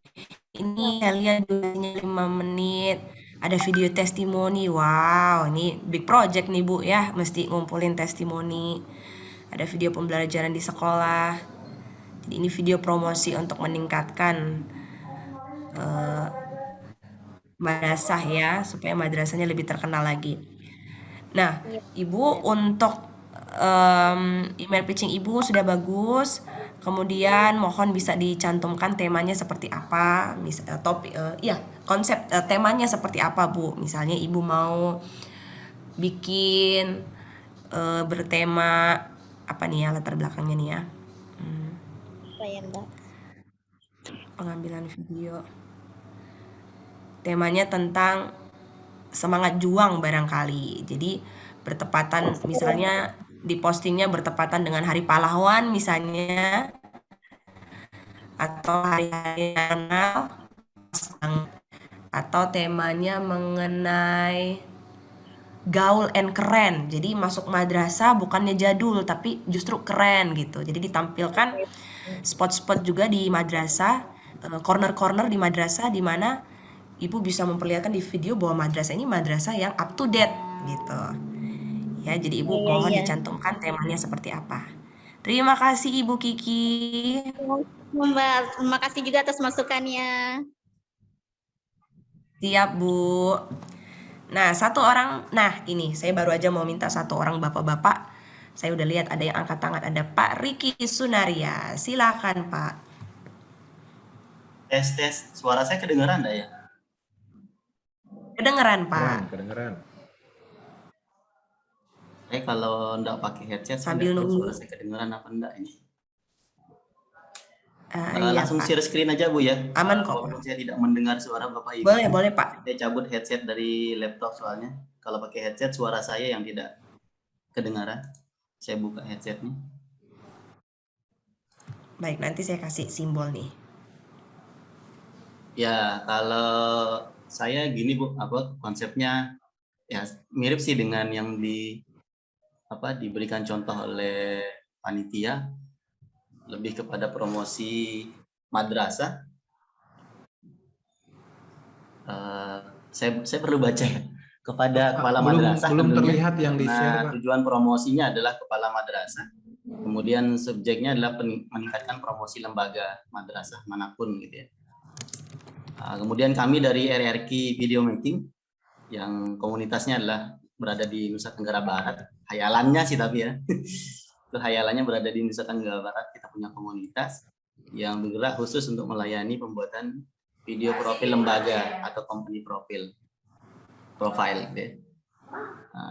Ini saya lihat durasinya 5 menit. Ada video testimoni. Wow, ini big project nih Bu ya. Mesti ngumpulin testimoni. Ada video pembelajaran di sekolah. Jadi ini video promosi untuk meningkatkan madrasah ya, supaya madrasahnya lebih terkenal lagi. Nah, Ibu untuk email pitching Ibu sudah bagus. Kemudian mohon bisa dicantumkan temanya seperti apa, konsep temanya seperti apa Bu. Misalnya Ibu mau bikin bertema apa nih ya latar belakangnya nih ya. Apa ya, Mbak? Pengambilan video. Temanya tentang semangat juang barangkali. Jadi bertepatan misalnya di postingnya bertepatan dengan Hari Pahlawan misalnya, atau hari-hari nasional, atau temanya mengenai gaul and keren. Jadi masuk madrasah bukannya jadul tapi justru keren gitu. Jadi ditampilkan spot-spot juga di madrasah, corner-corner di madrasah di mana Ibu bisa memperlihatkan di video bahwa madrasah ini madrasah yang up to date gitu. Ya, jadi Ibu mohon dicantumkan temanya seperti apa. Terima kasih Ibu Kiki. Mbak, terima kasih juga atas masukannya. Siap Bu. Nah, ini saya baru aja mau minta satu orang bapak-bapak. Saya udah lihat ada yang angkat tangan, ada Pak Riki Sunaria. Silakan Pak. Tes, suara saya kedengeran enggak ya? Kedengeran Pak. Kedengeran. Saya kalau enggak pakai headset Sambil nunggu. suara saya kedengeran apa enggak ini? Iya, langsung Pak. share screen aja Bu ya. Aman kok. Walaupun saya tidak mendengar suara Bapak Ibu. Boleh Pak. Saya cabut headset dari laptop soalnya. Kalau pakai headset suara saya yang tidak kedengaran. Saya buka headsetnya. Baik, nanti saya kasih simbol nih. Ya, kalau saya gini Bu, konsepnya ya mirip sih dengan yang diberikan contoh oleh panitia, lebih kepada promosi madrasah. Saya perlu baca ya. Kepada kepala madrasah. Belum terlihat yang di-share, Pak. Tujuan promosinya adalah kepala madrasah. Kemudian subjeknya adalah meningkatkan promosi lembaga madrasah manapun gitu ya. Kemudian kami dari RRQ Video Making yang komunitasnya adalah berada di Nusa Tenggara Barat. Hayalannya sih tapi ya. Itu hayalannya berada di Nusa Tenggara Barat. Kita punya komunitas yang bergerak khusus untuk melayani pembuatan video profil lembaga atau company profile gitu ya.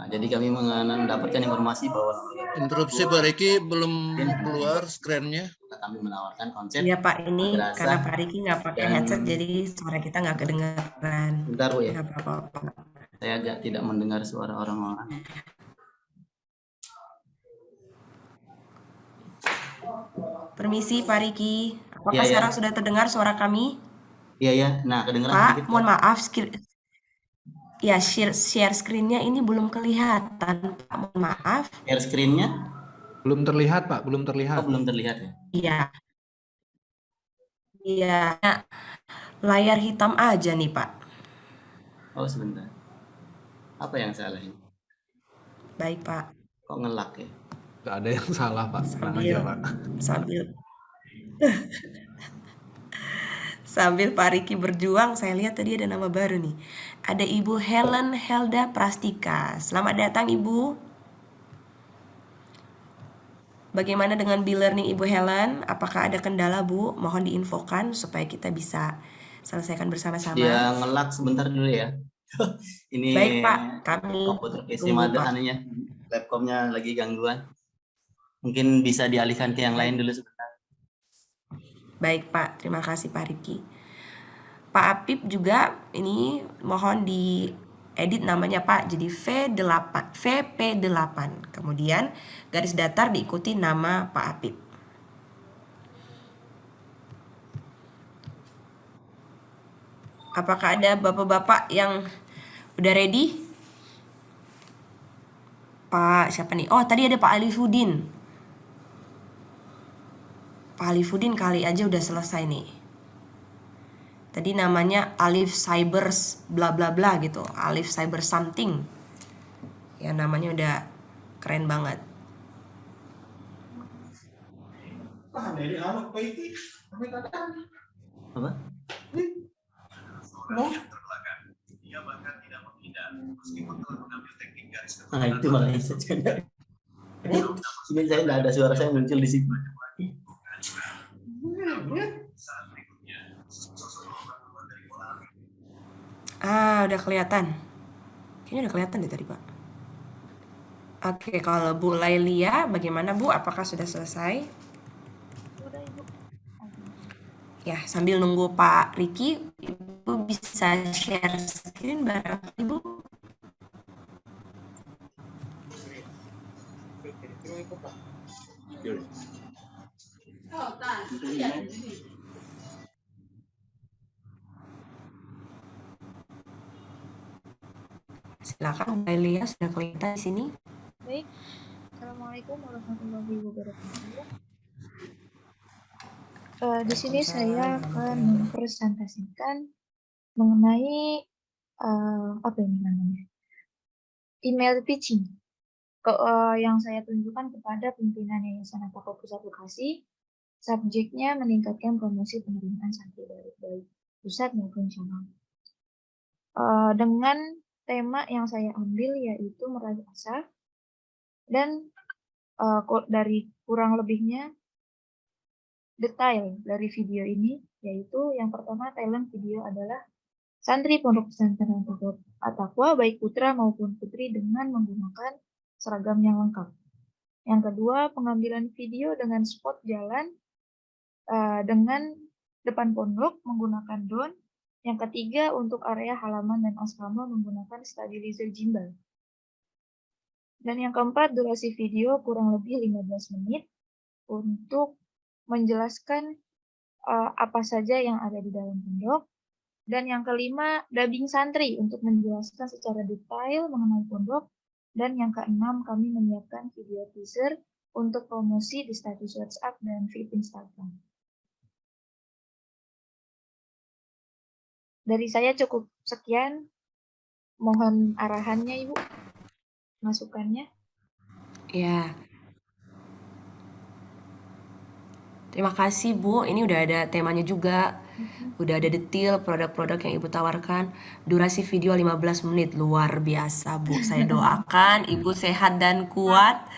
Jadi kami mendapatkan informasi bahwa Interupsi Pak Riki, belum keluar screen-nya. Kami menawarkan konsep. Iya Pak, ini karena Pak Riki nggak pakai headset jadi suara kita nggak kedengaran. Bentar Bu ya. Nggak apa-apa. Saya agak tidak mendengar suara orang-orang. Permisi Pak Riki, apakah Iya, sekarang sudah terdengar suara kami? Iya. Nah, kedengaran Pak, sedikit. mohon maaf, ya share screen-nya ini belum kelihatan, Pak. Mohon maaf. Share screen-nya? Belum terlihat, Pak. Belum terlihat. Oh, belum terlihat ya? Iya. Iya. Layar hitam aja nih, Pak. Oh, sebentar. Apa yang salah ini? Baik, Pak. Kok ngelak ya? Nggak ada yang salah, Pak. Tenang aja, Pak. Sambil Pak Riki berjuang, saya lihat tadi ada nama baru nih. Ada Ibu Helen Helda Prastika. Selamat datang, Ibu. Bagaimana dengan B-Learning Ibu Helen? Apakah ada kendala, Bu? Mohon diinfokan supaya kita bisa selesaikan bersama-sama. Dia ngelak sebentar dulu ya. Ini baik, Pak. Kami komputer PC anunya, laptopnya lagi gangguan. Mungkin bisa dialihkan ke yang lain dulu sebentar. Baik, Pak. Terima kasih, Pak Riki. Pak Apip juga ini mohon diedit namanya, Pak. Jadi VP8. Kemudian garis datar diikuti nama Pak Apip. Apakah ada bapak-bapak yang udah ready? Pak siapa nih? Oh, tadi ada Pak Alifudin. Pak Alifudin kali aja udah selesai nih. Tadi namanya Alif Cybers bla bla bla gitu. Alif Cyber something. Ya namanya udah keren banget. Apa? Nah itu malah saja. Ini saya nggak ada suara saya muncul di sini. Udah kelihatan. Kayaknya udah kelihatan deh tadi, Pak. Oke, kalau Bu Lailia, bagaimana Bu? Apakah sudah selesai? Udah, Ibu. Ya, sambil nunggu Pak Riki, Ibu bisa share screen bareng Ibu. Silakan Bu Lailia, sudah kelihatan di sini. Baik. Assalamualaikum warahmatullahi wabarakatuh. Di sini saya akan mempresentasikan mengenai apa ini namanya? Email pitching. Yang saya tunjukkan kepada pimpinan Yayasan Apako Pusat Bekasi, subjeknya meningkatkan promosi penerimaan santri baik pusat maupun cabang. Dengan tema yang saya ambil yaitu meraih asa, dan dari kurang lebihnya detail dari video ini, yaitu yang pertama talent video adalah santri Pondok Pesantren At-Taqwa baik putra maupun putri dengan menggunakan seragam yang lengkap. Yang kedua, pengambilan video dengan spot jalan dengan depan pondok menggunakan drone. Yang ketiga, untuk area halaman dan asrama menggunakan stabilizer gimbal. Dan yang keempat, durasi video kurang lebih 15 menit untuk menjelaskan apa saja yang ada di dalam pondok. Dan yang kelima, dubbing santri untuk menjelaskan secara detail mengenai pondok. Dan yang keenam, kami menyiapkan video teaser untuk promosi di status WhatsApp dan feed Instagram. Dari saya cukup sekian. Mohon arahannya, Ibu. Masukannya. Ya. Terima kasih Bu, ini udah ada temanya juga. Udah ada detail produk-produk yang Ibu tawarkan. Durasi video 15 menit, luar biasa Bu. Saya doakan Ibu sehat dan kuat.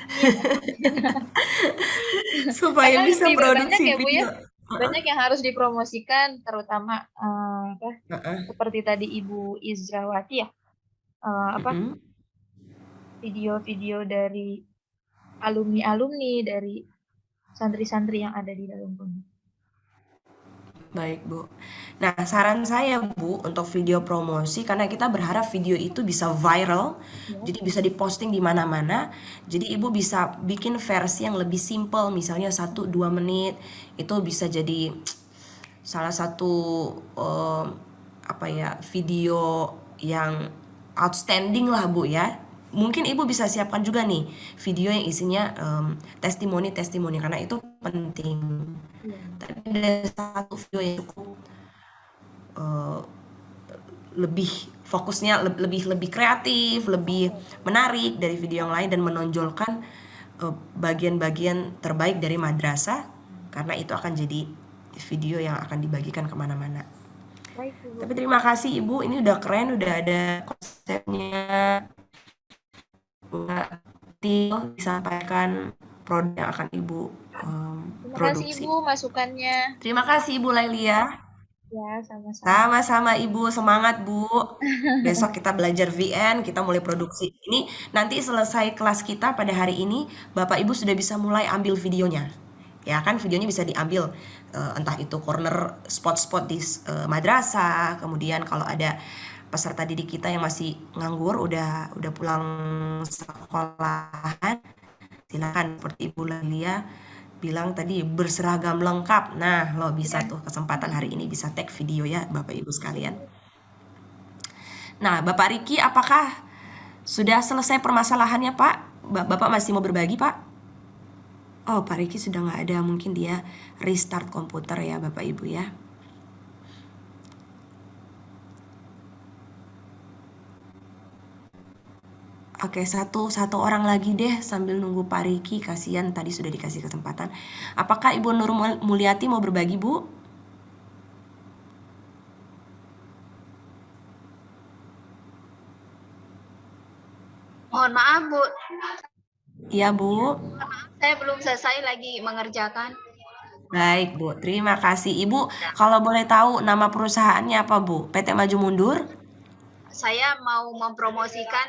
Supaya Karena bisa banyak produksi ya Bu ya, video. banyak yang harus dipromosikan, terutama seperti tadi Ibu Izrawati ya, video-video dari alumni-alumni, dari santri-santri yang ada di dalam pondok. Baik Bu. Nah saran saya Bu untuk video promosi, karena kita berharap video itu bisa viral, jadi bisa diposting di mana-mana. Jadi Ibu bisa bikin versi yang lebih simple, misalnya 1-2 menit. Itu bisa jadi salah satu video yang outstanding lah Bu ya. Mungkin Ibu bisa siapkan juga nih video yang isinya testimoni-testimoni, karena itu penting. Tapi ada satu video yang cukup lebih fokusnya lebih kreatif, lebih menarik dari video yang lain dan menonjolkan bagian-bagian terbaik dari madrasah, karena itu akan jadi video yang akan dibagikan kemana-mana. Tapi terima kasih Ibu, ini udah keren, udah ada konsepnya, disampaikan produk yang akan Ibu Terima produksi. kasih Ibu masukannya. Terima kasih Ibu Lailia. Ya, sama-sama. Sama-sama Ibu, semangat Bu. Besok kita belajar VN, kita mulai produksi. Ini nanti selesai kelas kita pada hari ini, Bapak Ibu sudah bisa mulai ambil videonya. Ya kan, videonya bisa diambil entah itu corner spot-spot di madrasah, kemudian kalau ada peserta didik kita yang masih nganggur, udah pulang sekolahan, silakan seperti Ibu Lailia bilang tadi berseragam lengkap. Nah, lo bisa tuh kesempatan hari ini bisa tag video ya Bapak Ibu sekalian. Nah, Bapak Riki, apakah sudah selesai permasalahannya, Pak? Bapak masih mau berbagi, Pak? Oh, Pak Riki sudah nggak ada. Mungkin dia restart komputer ya, Bapak Ibu ya. Oke, satu orang lagi deh sambil nunggu Pak Riki. Kasihan tadi sudah dikasih kesempatan. Apakah Ibu Nur Mulyati mau berbagi, Bu? Mohon maaf, Bu. Iya, Bu. Saya belum selesai lagi mengerjakan. Baik, Bu. Terima kasih. Ibu, kalau boleh tahu nama perusahaannya apa, Bu? PT Maju Mundur? Saya mau mempromosikan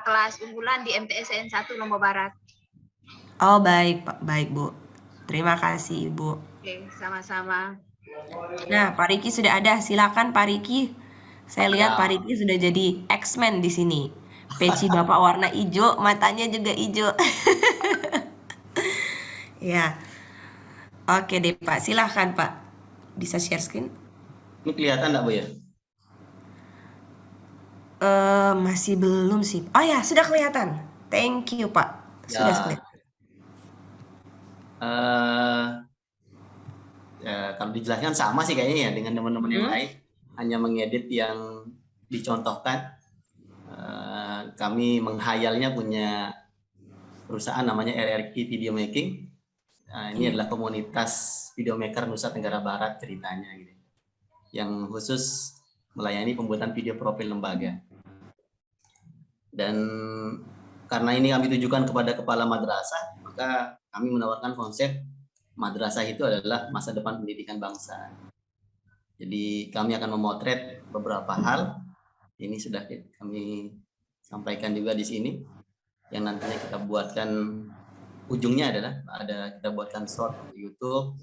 kelas unggulan di MTSN 1 Lombok Barat. Oh, baik, Pak. Baik, Bu. Terima kasih, Ibu. Oke, sama-sama. Nah, Pak Riki sudah ada. Silakan, Pak Riki. Saya lihat Pak Riki sudah jadi X-Men di sini. Peci Bapak warna hijau, matanya juga hijau. Ya. Oke deh, Pak. Silahkan, Pak. Bisa share screen? Ini kelihatan nggak, Bu ya? Masih belum sih. Oh ya, sudah kelihatan. Thank you, Pak. Sudah kelihatan. Kalau dijelaskan sama sih kayaknya ya dengan teman-teman yang lain. Hanya mengedit yang dicontohkan. Kami menghayalnya punya perusahaan namanya RRQ Video Making. Ini adalah komunitas videomaker Nusa Tenggara Barat ceritanya gitu. Yang khusus melayani pembuatan video profil lembaga. Dan karena ini kami tujukan kepada kepala madrasah, maka kami menawarkan konsep madrasah itu adalah masa depan pendidikan bangsa. Jadi kami akan memotret beberapa hal. Ini sudah kami sampaikan juga di sini. Yang nantinya kita buatkan, ujungnya adalah kita buatkan short di YouTube,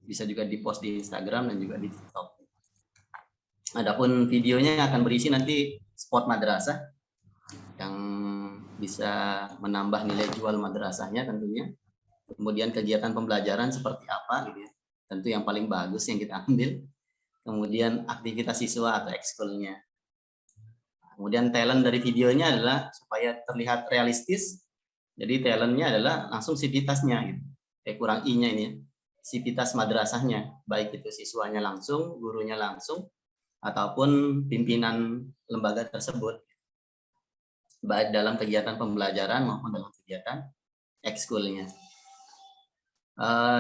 bisa juga di-post di Instagram dan juga di TikTok. Adapun videonya akan berisi nanti spot madrasah yang bisa menambah nilai jual madrasahnya tentunya. Kemudian kegiatan pembelajaran seperti apa gitu ya. Tentu yang paling bagus yang kita ambil. Kemudian aktivitas siswa atau ekskulnya. Kemudian talent dari videonya adalah supaya terlihat realistis. Jadi talentnya adalah langsung sivitasnya gitu. Kurang i-nya ini ya. Sivitas madrasahnya, baik itu siswanya langsung, gurunya langsung, ataupun pimpinan lembaga tersebut. Baik dalam kegiatan pembelajaran maupun dalam kegiatan ekskulnya.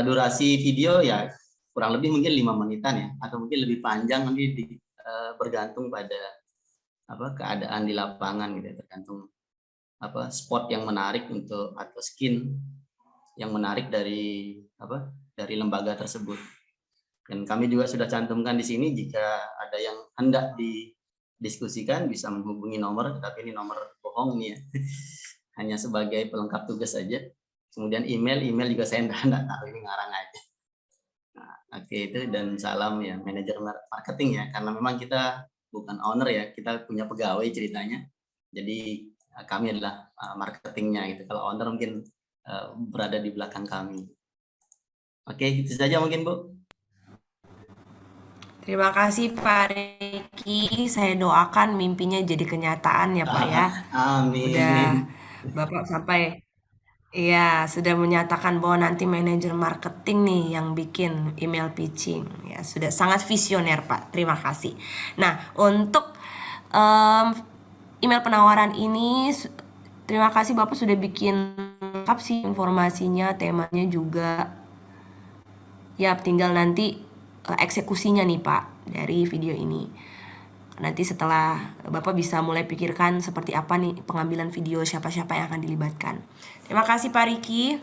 Durasi video ya kurang lebih mungkin 5 menitan ya, atau mungkin lebih panjang nanti bergantung pada keadaan di lapangan gitu, tergantung spot yang menarik untuk atau skin yang menarik dari lembaga tersebut. Dan kami juga sudah cantumkan di sini jika ada yang hendak didiskusikan bisa menghubungi nomor, tapi ini nomor bohong nih ya. Hanya sebagai pelengkap tugas saja. Kemudian email juga saya enggak tahu, ini ngarang aja. Nah, oke, itu dan salam ya manajer marketing ya, karena memang kita bukan owner ya, kita punya pegawai ceritanya. Jadi kami adalah marketingnya gitu. Kalau owner mungkin berada di belakang kami. Oke, itu saja mungkin Bu. Terima kasih Pak Riki. Saya doakan mimpinya jadi kenyataan ya Pak ya. Amin. Udah Bapak sampai sudah menyatakan bahwa nanti manajer marketing nih yang bikin email pitching. Ya, sudah sangat visioner Pak. Terima kasih. Nah, untuk email penawaran ini, terima kasih Bapak sudah bikin lengkap sih informasinya, temanya juga. Ya, tinggal nanti eksekusinya nih Pak dari video ini. Nanti setelah Bapak bisa mulai pikirkan seperti apa nih pengambilan video, siapa-siapa yang akan dilibatkan. Terima kasih Pak Riki.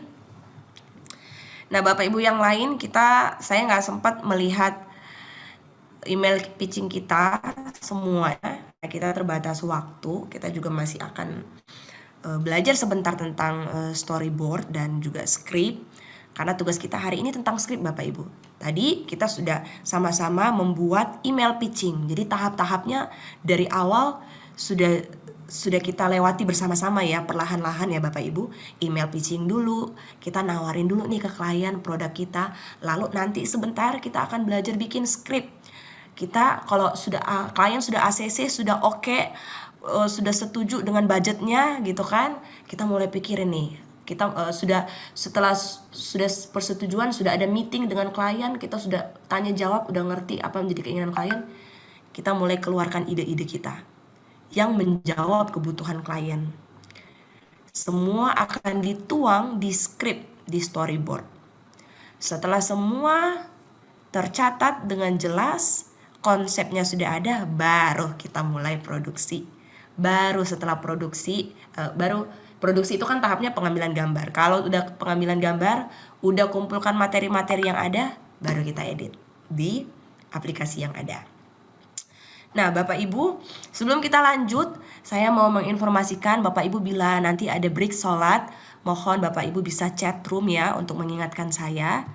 Nah Bapak Ibu yang lain, saya nggak sempat melihat email pitching kita semuanya. Kita terbatas waktu, kita juga masih akan belajar sebentar tentang storyboard dan juga script. Karena tugas kita hari ini tentang script Bapak Ibu. Tadi kita sudah sama-sama membuat email pitching. Jadi tahap-tahapnya dari awal sudah kita lewati bersama-sama ya, perlahan-lahan ya Bapak Ibu. Email pitching dulu, kita nawarin dulu nih ke klien produk kita. Lalu nanti sebentar kita akan belajar bikin script. Kita kalau klien sudah ACC, sudah oke, sudah setuju dengan budgetnya gitu kan, kita mulai pikirin nih. Kita setelah sudah persetujuan, sudah ada meeting dengan klien, kita sudah tanya jawab, udah ngerti apa yang menjadi keinginan klien, kita mulai keluarkan ide-ide kita yang menjawab kebutuhan klien. Semua akan dituang di script, di storyboard. Setelah semua tercatat dengan jelas, konsepnya sudah ada, baru kita mulai produksi. Baru setelah produksi, produksi itu kan tahapnya pengambilan gambar. Kalau udah pengambilan gambar, udah kumpulkan materi-materi yang ada, baru kita edit di aplikasi yang ada. Nah, Bapak Ibu, sebelum kita lanjut, saya mau menginformasikan Bapak Ibu bila nanti ada break sholat, mohon Bapak Ibu bisa chat room ya untuk mengingatkan saya.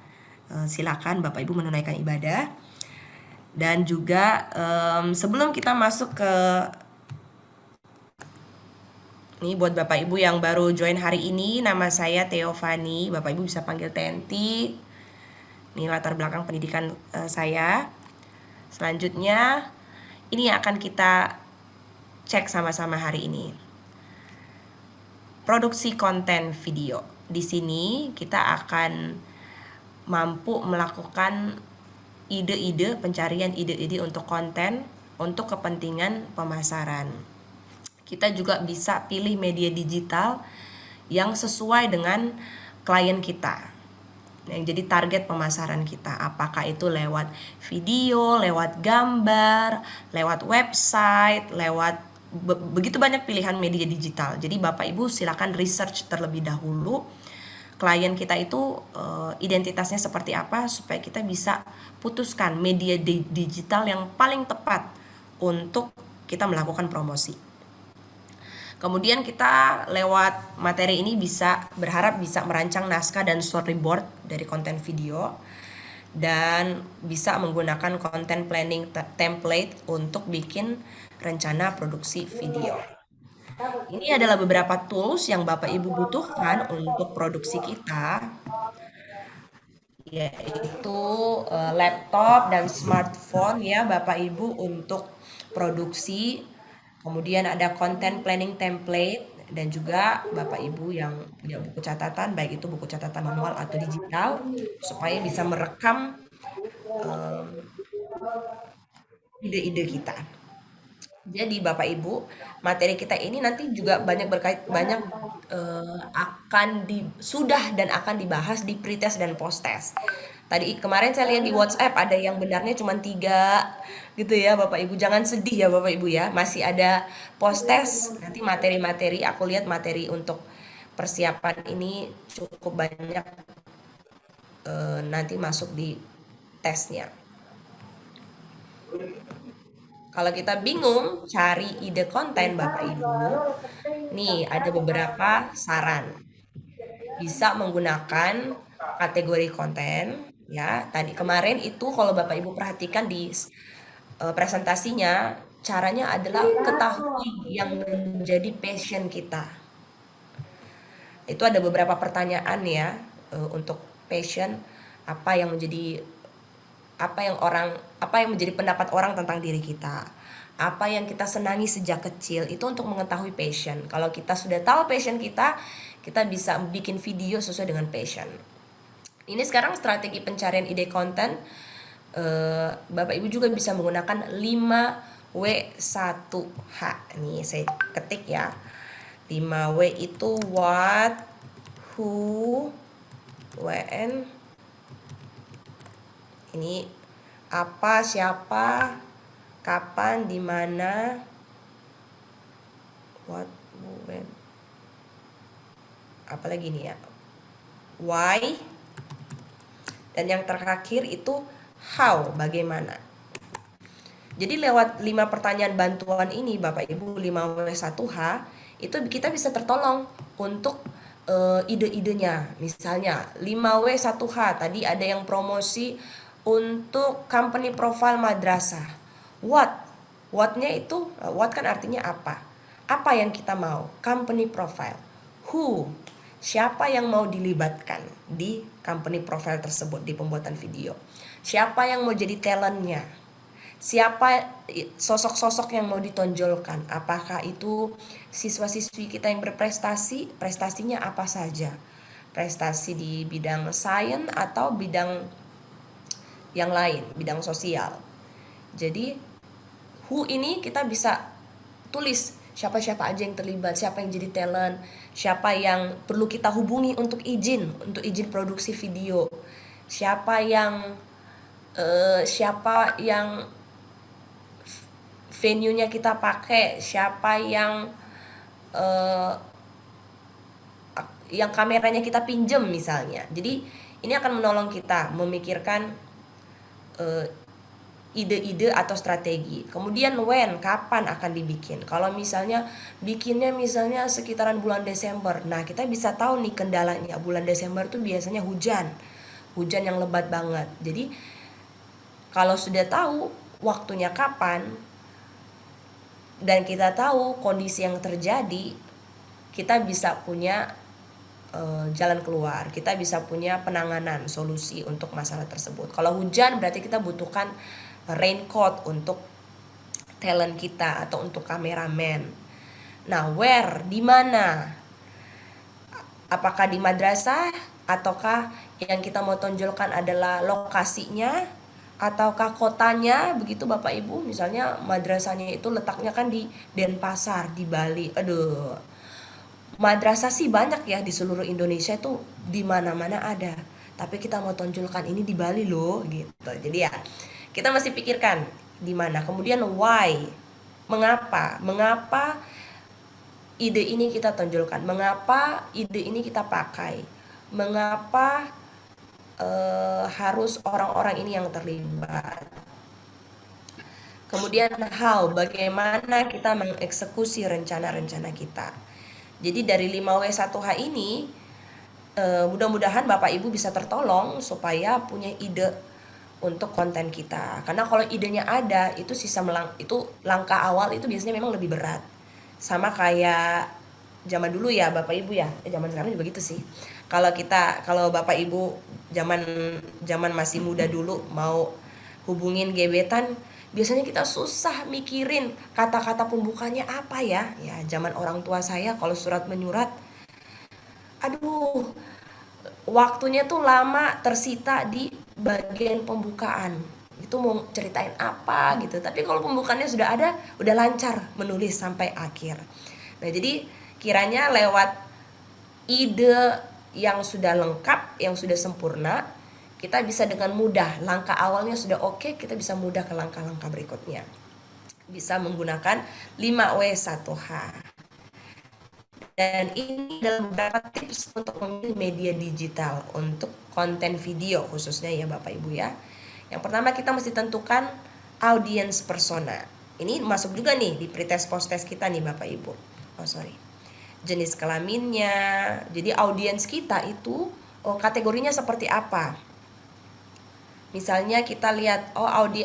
Silakan Bapak Ibu menunaikan ibadah. Dan juga sebelum kita masuk ke ini buat Bapak Ibu yang baru join hari ini, nama saya Theofani. Bapak Ibu bisa panggil Tenti. Ini latar belakang pendidikan saya. Selanjutnya, ini yang akan kita cek sama-sama hari ini. Produksi konten video. Di sini kita akan mampu melakukan ide-ide, pencarian ide-ide untuk konten, untuk kepentingan pemasaran. Kita juga bisa pilih media digital yang sesuai dengan klien kita, yang jadi target pemasaran kita. Apakah itu lewat video, lewat gambar, lewat website, lewat begitu banyak pilihan media digital. Jadi Bapak Ibu silakan research terlebih dahulu klien kita itu identitasnya seperti apa, supaya kita bisa putuskan media digital yang paling tepat untuk kita melakukan promosi. Kemudian kita lewat materi ini berharap bisa merancang naskah dan storyboard dari konten video, dan bisa menggunakan content planning template untuk bikin rencana produksi video. Ini adalah beberapa tools yang Bapak Ibu butuhkan untuk produksi kita, yaitu laptop dan smartphone ya Bapak Ibu untuk produksi. Kemudian ada content planning template, dan juga Bapak Ibu yang punya buku catatan, baik itu buku catatan manual atau digital, supaya bisa merekam ide-ide kita. Jadi Bapak Ibu, materi kita ini nanti juga sudah dan akan dibahas di pretest dan posttest. Tadi kemarin saya lihat di WhatsApp ada yang benarnya cuma 3 gitu ya Bapak Ibu. Jangan sedih ya Bapak Ibu ya. Masih ada posttest. Nanti materi-materi, aku lihat materi untuk persiapan ini cukup banyak nanti masuk di tesnya. Kalau kita bingung cari ide konten Bapak Ibu, nih ada beberapa saran. Bisa menggunakan kategori konten ya. Tadi kemarin itu kalau Bapak Ibu perhatikan di presentasinya, caranya adalah ketahui yang menjadi passion kita. Itu ada beberapa pertanyaan ya untuk passion, apa yang menjadi pendapat orang tentang diri kita, apa yang kita senangi sejak kecil, itu untuk mengetahui passion. Kalau kita sudah tahu passion kita bisa bikin video sesuai dengan passion. Ini sekarang strategi pencarian ide konten. Bapak Ibu juga bisa menggunakan 5W1H. Nih saya ketik ya. 5W itu what, who, when. Ini apa, siapa, kapan, di mana, what, when. Apalagi nih ya, why. Dan yang terakhir itu how, bagaimana. Jadi lewat 5 pertanyaan bantuan ini Bapak Ibu, 5W1H, itu kita bisa tertolong untuk ide-idenya. Misalnya 5W1H, tadi ada yang promosi untuk company profile madrasah. What-nya itu, what kan artinya apa? Apa yang kita mau? Company profile. Who? Siapa yang mau dilibatkan di company profile tersebut, di pembuatan video? Siapa yang mau jadi talentnya? siapa sosok-sosok yang mau ditonjolkan, apakah itu siswa-siswi kita yang berprestasi, prestasinya apa saja, prestasi di bidang sains atau bidang yang lain, bidang sosial. Jadi who ini kita bisa tulis siapa-siapa aja yang terlibat, siapa yang jadi talent, siapa yang perlu kita hubungi untuk izin produksi video, siapa yang venue-nya kita pakai, siapa yang kameranya kita pinjem misalnya. Jadi ini akan menolong kita memikirkan ide-ide atau strategi. Kemudian kapan akan dibikin. Kalau misalnya bikinnya misalnya sekitaran bulan Desember. Nah, kita bisa tahu nih kendalanya. Bulan Desember tuh biasanya hujan yang lebat banget. Jadi kalau sudah tahu waktunya kapan dan kita tahu kondisi yang terjadi, kita bisa punya jalan keluar, kita bisa punya penanganan solusi untuk masalah tersebut. Kalau hujan berarti kita butuhkan raincoat untuk talent kita atau untuk kameramen. Nah, where, di mana? Apakah di madrasah ataukah yang kita mau tonjolkan adalah lokasinya ataukah kotanya, begitu Bapak Ibu? Misalnya madrasahnya itu letaknya kan di Denpasar, di Bali. Aduh. Madrasah sih banyak ya di seluruh Indonesia, itu di mana-mana ada. Tapi kita mau tonjolkan ini di Bali loh, gitu. Jadi ya, kita masih pikirkan di mana. Kemudian why? Mengapa ide ini kita tonjolkan? Mengapa ide ini kita pakai? Mengapa harus orang-orang ini yang terlibat? Kemudian bagaimana kita mengeksekusi rencana-rencana kita. Jadi dari 5W1H ini mudah-mudahan Bapak Ibu bisa tertolong supaya punya ide untuk konten kita. Karena kalau idenya ada, itu langkah awal itu biasanya memang lebih berat. Sama kayak zaman dulu ya Bapak Ibu ya. Zaman sekarang juga gitu sih. Kalau Bapak Ibu zaman masih muda dulu mau hubungin gebetan, biasanya kita susah mikirin kata-kata pembukanya apa ya. Ya, zaman orang tua saya kalau surat menyurat, aduh, waktunya tuh lama tersita di bagian pembukaan. Itu mau ceritain apa gitu. Tapi kalau pembukaannya sudah ada, udah lancar menulis sampai akhir. Nah, jadi kiranya lewat ide yang sudah lengkap, yang sudah sempurna, kita bisa dengan mudah, langkah awalnya sudah oke, kita bisa mudah ke langkah-langkah berikutnya. Bisa menggunakan 5W1H. Dan ini dalam beberapa tips untuk memilih media digital untuk konten video khususnya ya Bapak Ibu ya. Yang pertama kita mesti tentukan audience persona. Ini masuk juga nih di pretest post-test kita nih Bapak Ibu. Jenis kelaminnya. Jadi audiens kita itu kategorinya seperti apa? Misalnya kita lihat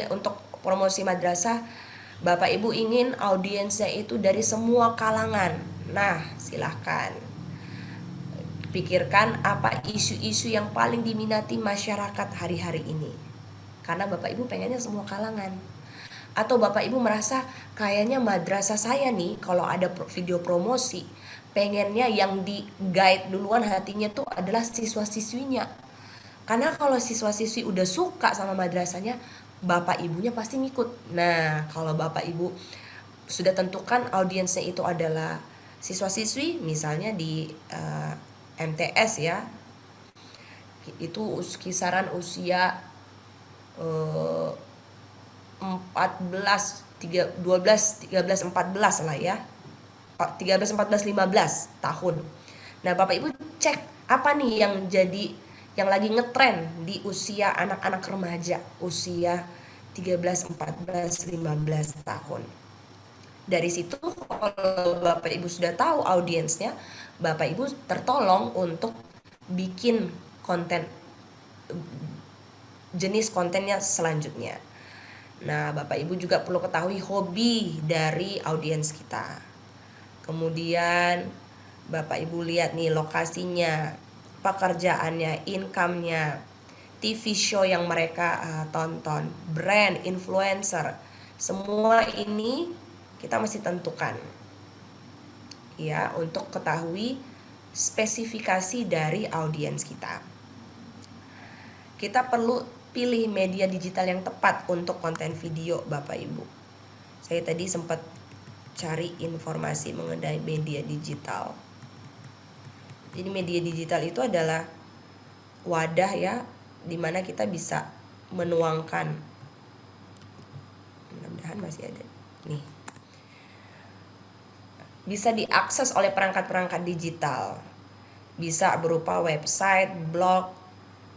untuk promosi madrasah, Bapak Ibu ingin audiensnya itu dari semua kalangan. Nah, silahkan pikirkan apa isu-isu yang paling diminati masyarakat hari-hari ini. Karena Bapak Ibu pengennya semua kalangan. Atau Bapak Ibu merasa kayaknya madrasah saya nih kalau ada video promosi, pengennya yang di guide duluan hatinya tuh adalah siswa-siswinya. Karena kalau siswa-siswi udah suka sama madrasahnya, Bapak Ibunya pasti ngikut. Nah, kalau Bapak Ibu sudah tentukan audiensnya itu adalah siswa-siswi, misalnya di MTS ya, itu kisaran usia 12, 13, 14 lah ya, 13, 14, 15 tahun. Nah, Bapak Ibu cek apa nih yang lagi ngetren di usia anak-anak remaja, usia 13, 14, 15 tahun. Dari situ kalau Bapak Ibu sudah tahu audiensnya, Bapak Ibu tertolong untuk bikin konten, jenis kontennya selanjutnya. Nah, Bapak Ibu juga perlu ketahui hobi dari audiens kita. Kemudian Bapak Ibu lihat nih lokasinya, pekerjaannya, income-nya, TV show yang mereka tonton, brand, influencer, semua ini kita mesti tentukan ya untuk ketahui spesifikasi dari audiens kita. Kita perlu pilih media digital yang tepat untuk konten video Bapak Ibu. Saya tadi sempat cari informasi mengenai media digital. Jadi media digital itu adalah wadah ya dimana kita bisa menuangkan, mudah-mudahan masih ada nih, bisa diakses oleh perangkat-perangkat digital, bisa berupa website, blog,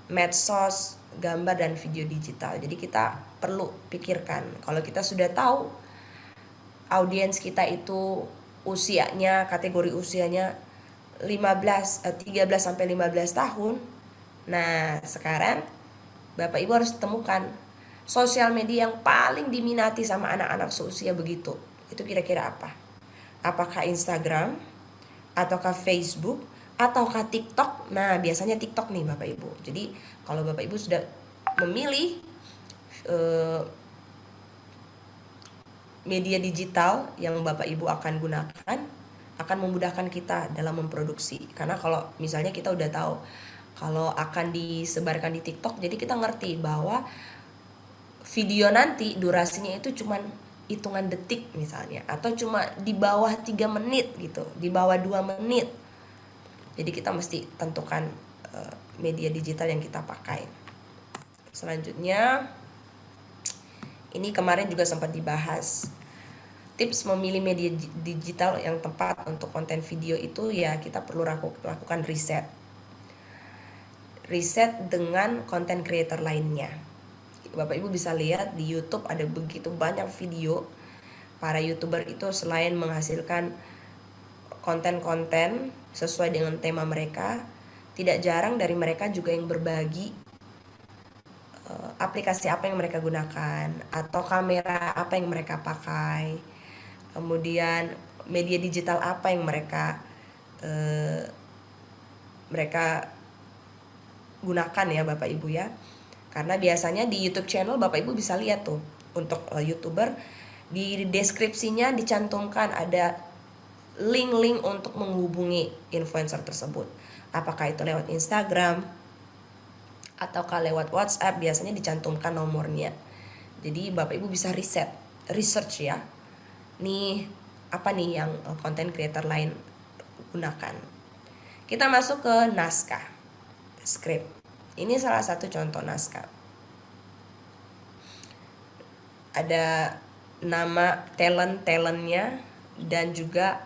medsos, gambar dan video digital. Jadi kita perlu pikirkan kalau kita sudah tahu audiens kita itu usianya, kategori usianya 13 sampai 15 tahun. Nah, sekarang Bapak Ibu harus temukan sosial media yang paling diminati sama anak-anak seusia begitu. Itu kira-kira apa? Apakah Instagram, ataukah Facebook, ataukah TikTok? Nah, biasanya TikTok nih Bapak Ibu. Jadi, kalau Bapak Ibu sudah memilih media digital yang Bapak Ibu akan gunakan, akan memudahkan kita dalam memproduksi. Karena kalau misalnya kita udah tahu kalau akan disebarkan di TikTok, jadi kita ngerti bahwa video nanti durasinya itu cuman hitungan detik misalnya, atau cuma di bawah 3 menit gitu, di bawah 2 menit. Jadi kita mesti tentukan media digital yang kita pakai. Selanjutnya, ini kemarin juga sempat dibahas. Tips memilih media digital yang tepat untuk konten video itu ya kita perlu lakukan riset dengan konten creator lainnya. Bapak Ibu bisa lihat di YouTube ada begitu banyak video para YouTuber itu selain menghasilkan konten-konten sesuai dengan tema mereka, tidak jarang dari mereka juga yang berbagi aplikasi apa yang mereka gunakan atau kamera apa yang mereka pakai, kemudian media digital apa yang mereka gunakan ya Bapak Ibu ya. Karena biasanya di YouTube channel Bapak Ibu bisa lihat tuh untuk YouTuber di deskripsinya dicantumkan ada link-link untuk menghubungi influencer tersebut. Apakah itu lewat Instagram ataukah lewat WhatsApp, biasanya dicantumkan nomornya. Jadi Bapak Ibu bisa research ya. Nih apa nih yang content creator lain gunakan. Kita masuk ke naskah, script. Ini salah satu contoh naskah. Ada nama talentnya dan juga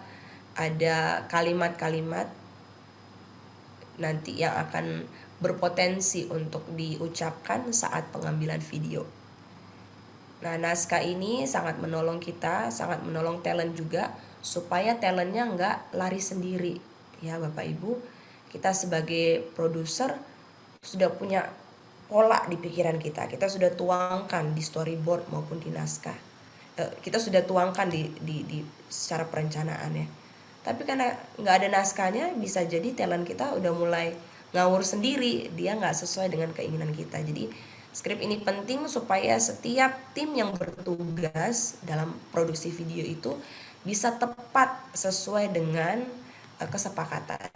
ada kalimat-kalimat nanti yang akan berpotensi untuk diucapkan saat pengambilan video. Nah, naskah ini sangat menolong kita, sangat menolong talent juga supaya talentnya nggak lari sendiri. Ya Bapak Ibu, kita sebagai produser sudah punya pola di pikiran kita sudah tuangkan di storyboard maupun di naskah. Kita sudah tuangkan di secara perencanaan ya. Tapi karena nggak ada naskahnya, bisa jadi talent kita udah mulai ngawur sendiri, dia nggak sesuai dengan keinginan kita. Jadi skrip ini penting supaya setiap tim yang bertugas dalam produksi video itu bisa tepat sesuai dengan kesepakatan.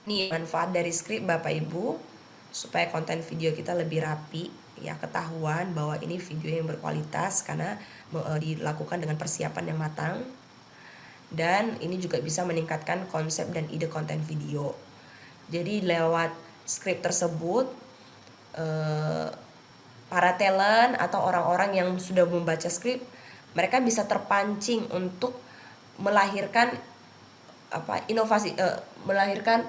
Nih manfaat dari skrip Bapak Ibu supaya konten video kita lebih rapi ya, ketahuan bahwa ini video yang berkualitas karena dilakukan dengan persiapan yang matang, dan ini juga bisa meningkatkan konsep dan ide konten video. Jadi lewat skrip tersebut para talent atau orang-orang yang sudah membaca skrip mereka bisa terpancing untuk melahirkan inovasi, melahirkan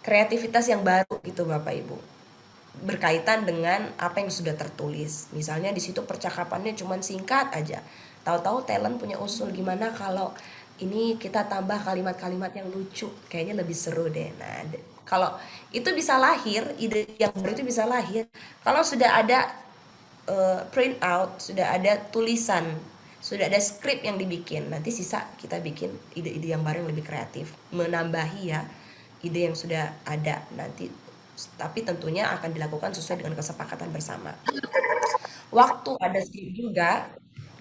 kreativitas yang baru gitu Bapak Ibu, berkaitan dengan apa yang sudah tertulis. Misalnya di situ percakapannya cuma singkat aja, tahu-tahu talent punya usul gimana kalau ini kita tambah kalimat-kalimat yang lucu, kayaknya lebih seru deh. Nah, kalau itu bisa lahir, ide yang baru itu bisa lahir kalau sudah ada print out, sudah ada tulisan, sudah ada skrip yang dibikin. Nanti sisa kita bikin ide-ide yang baru yang lebih kreatif, menambahi ya ide yang sudah ada nanti, tapi tentunya akan dilakukan sesuai dengan kesepakatan bersama. Waktu ada skrip juga,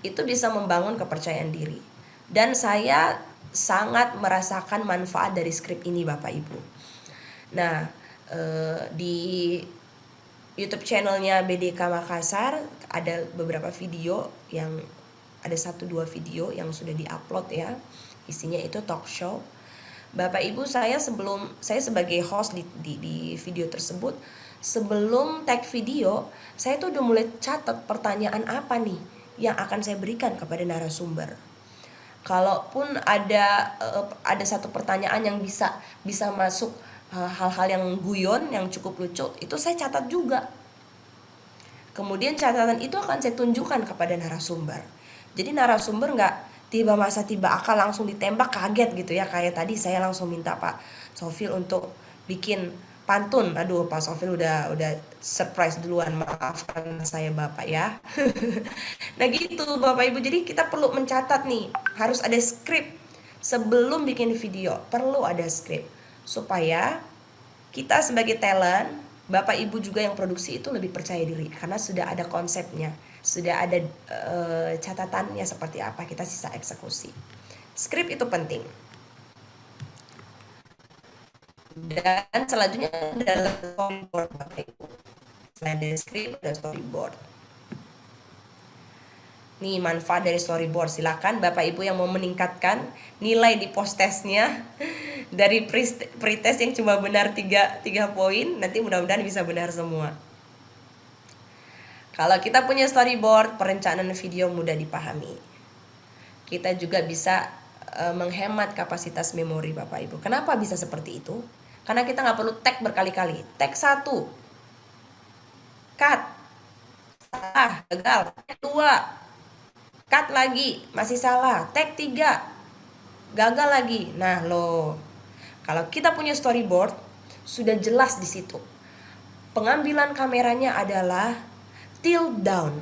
itu bisa membangun kepercayaan diri. Dan saya sangat merasakan manfaat dari skrip ini Bapak Ibu. Nah, di YouTube channelnya BDK Makassar ada beberapa video yang ada 1-2 video yang sudah diupload ya. Isinya itu talk show. Bapak Ibu, saya sebagai host di video tersebut, sebelum tag video, saya tuh udah mulai catat pertanyaan apa nih yang akan saya berikan kepada narasumber. Kalaupun ada satu pertanyaan yang bisa masuk hal-hal yang guyon, yang cukup lucu, itu saya catat juga. Kemudian catatan itu akan saya tunjukkan kepada narasumber. Jadi narasumber nggak tiba akal langsung ditembak kaget gitu ya. Kayak tadi saya langsung minta Pak Sofil untuk bikin pantun. Aduh, Pak Sofil udah surprise duluan, maafkan saya Bapak ya. Nah gitu Bapak Ibu, jadi kita perlu mencatat nih, harus ada skrip sebelum bikin video, perlu ada skrip supaya kita sebagai talent, Bapak Ibu juga yang produksi itu lebih percaya diri karena sudah ada konsepnya, sudah ada catatannya seperti apa, kita sisa eksekusi. Skrip itu penting. Dan selanjutnya adalah storyboard Bapak Ibu. Selain dari skrip ada storyboard. Nih manfaat dari storyboard, silakan Bapak Ibu yang mau meningkatkan nilai di post-testnya dari pretest yang cuma benar 3 poin, nanti mudah-mudahan bisa benar semua. Kalau kita punya storyboard, perencanaan video mudah dipahami. Kita juga bisa menghemat kapasitas memori Bapak Ibu. Kenapa bisa seperti itu? Karena kita nggak perlu tag berkali-kali. Tag 1, cut, salah, gagal. Tag 2, cut lagi, masih salah. Tag 3, gagal lagi. Nah loh, kalau kita punya storyboard, sudah jelas di situ. Pengambilan kameranya adalah tilt down.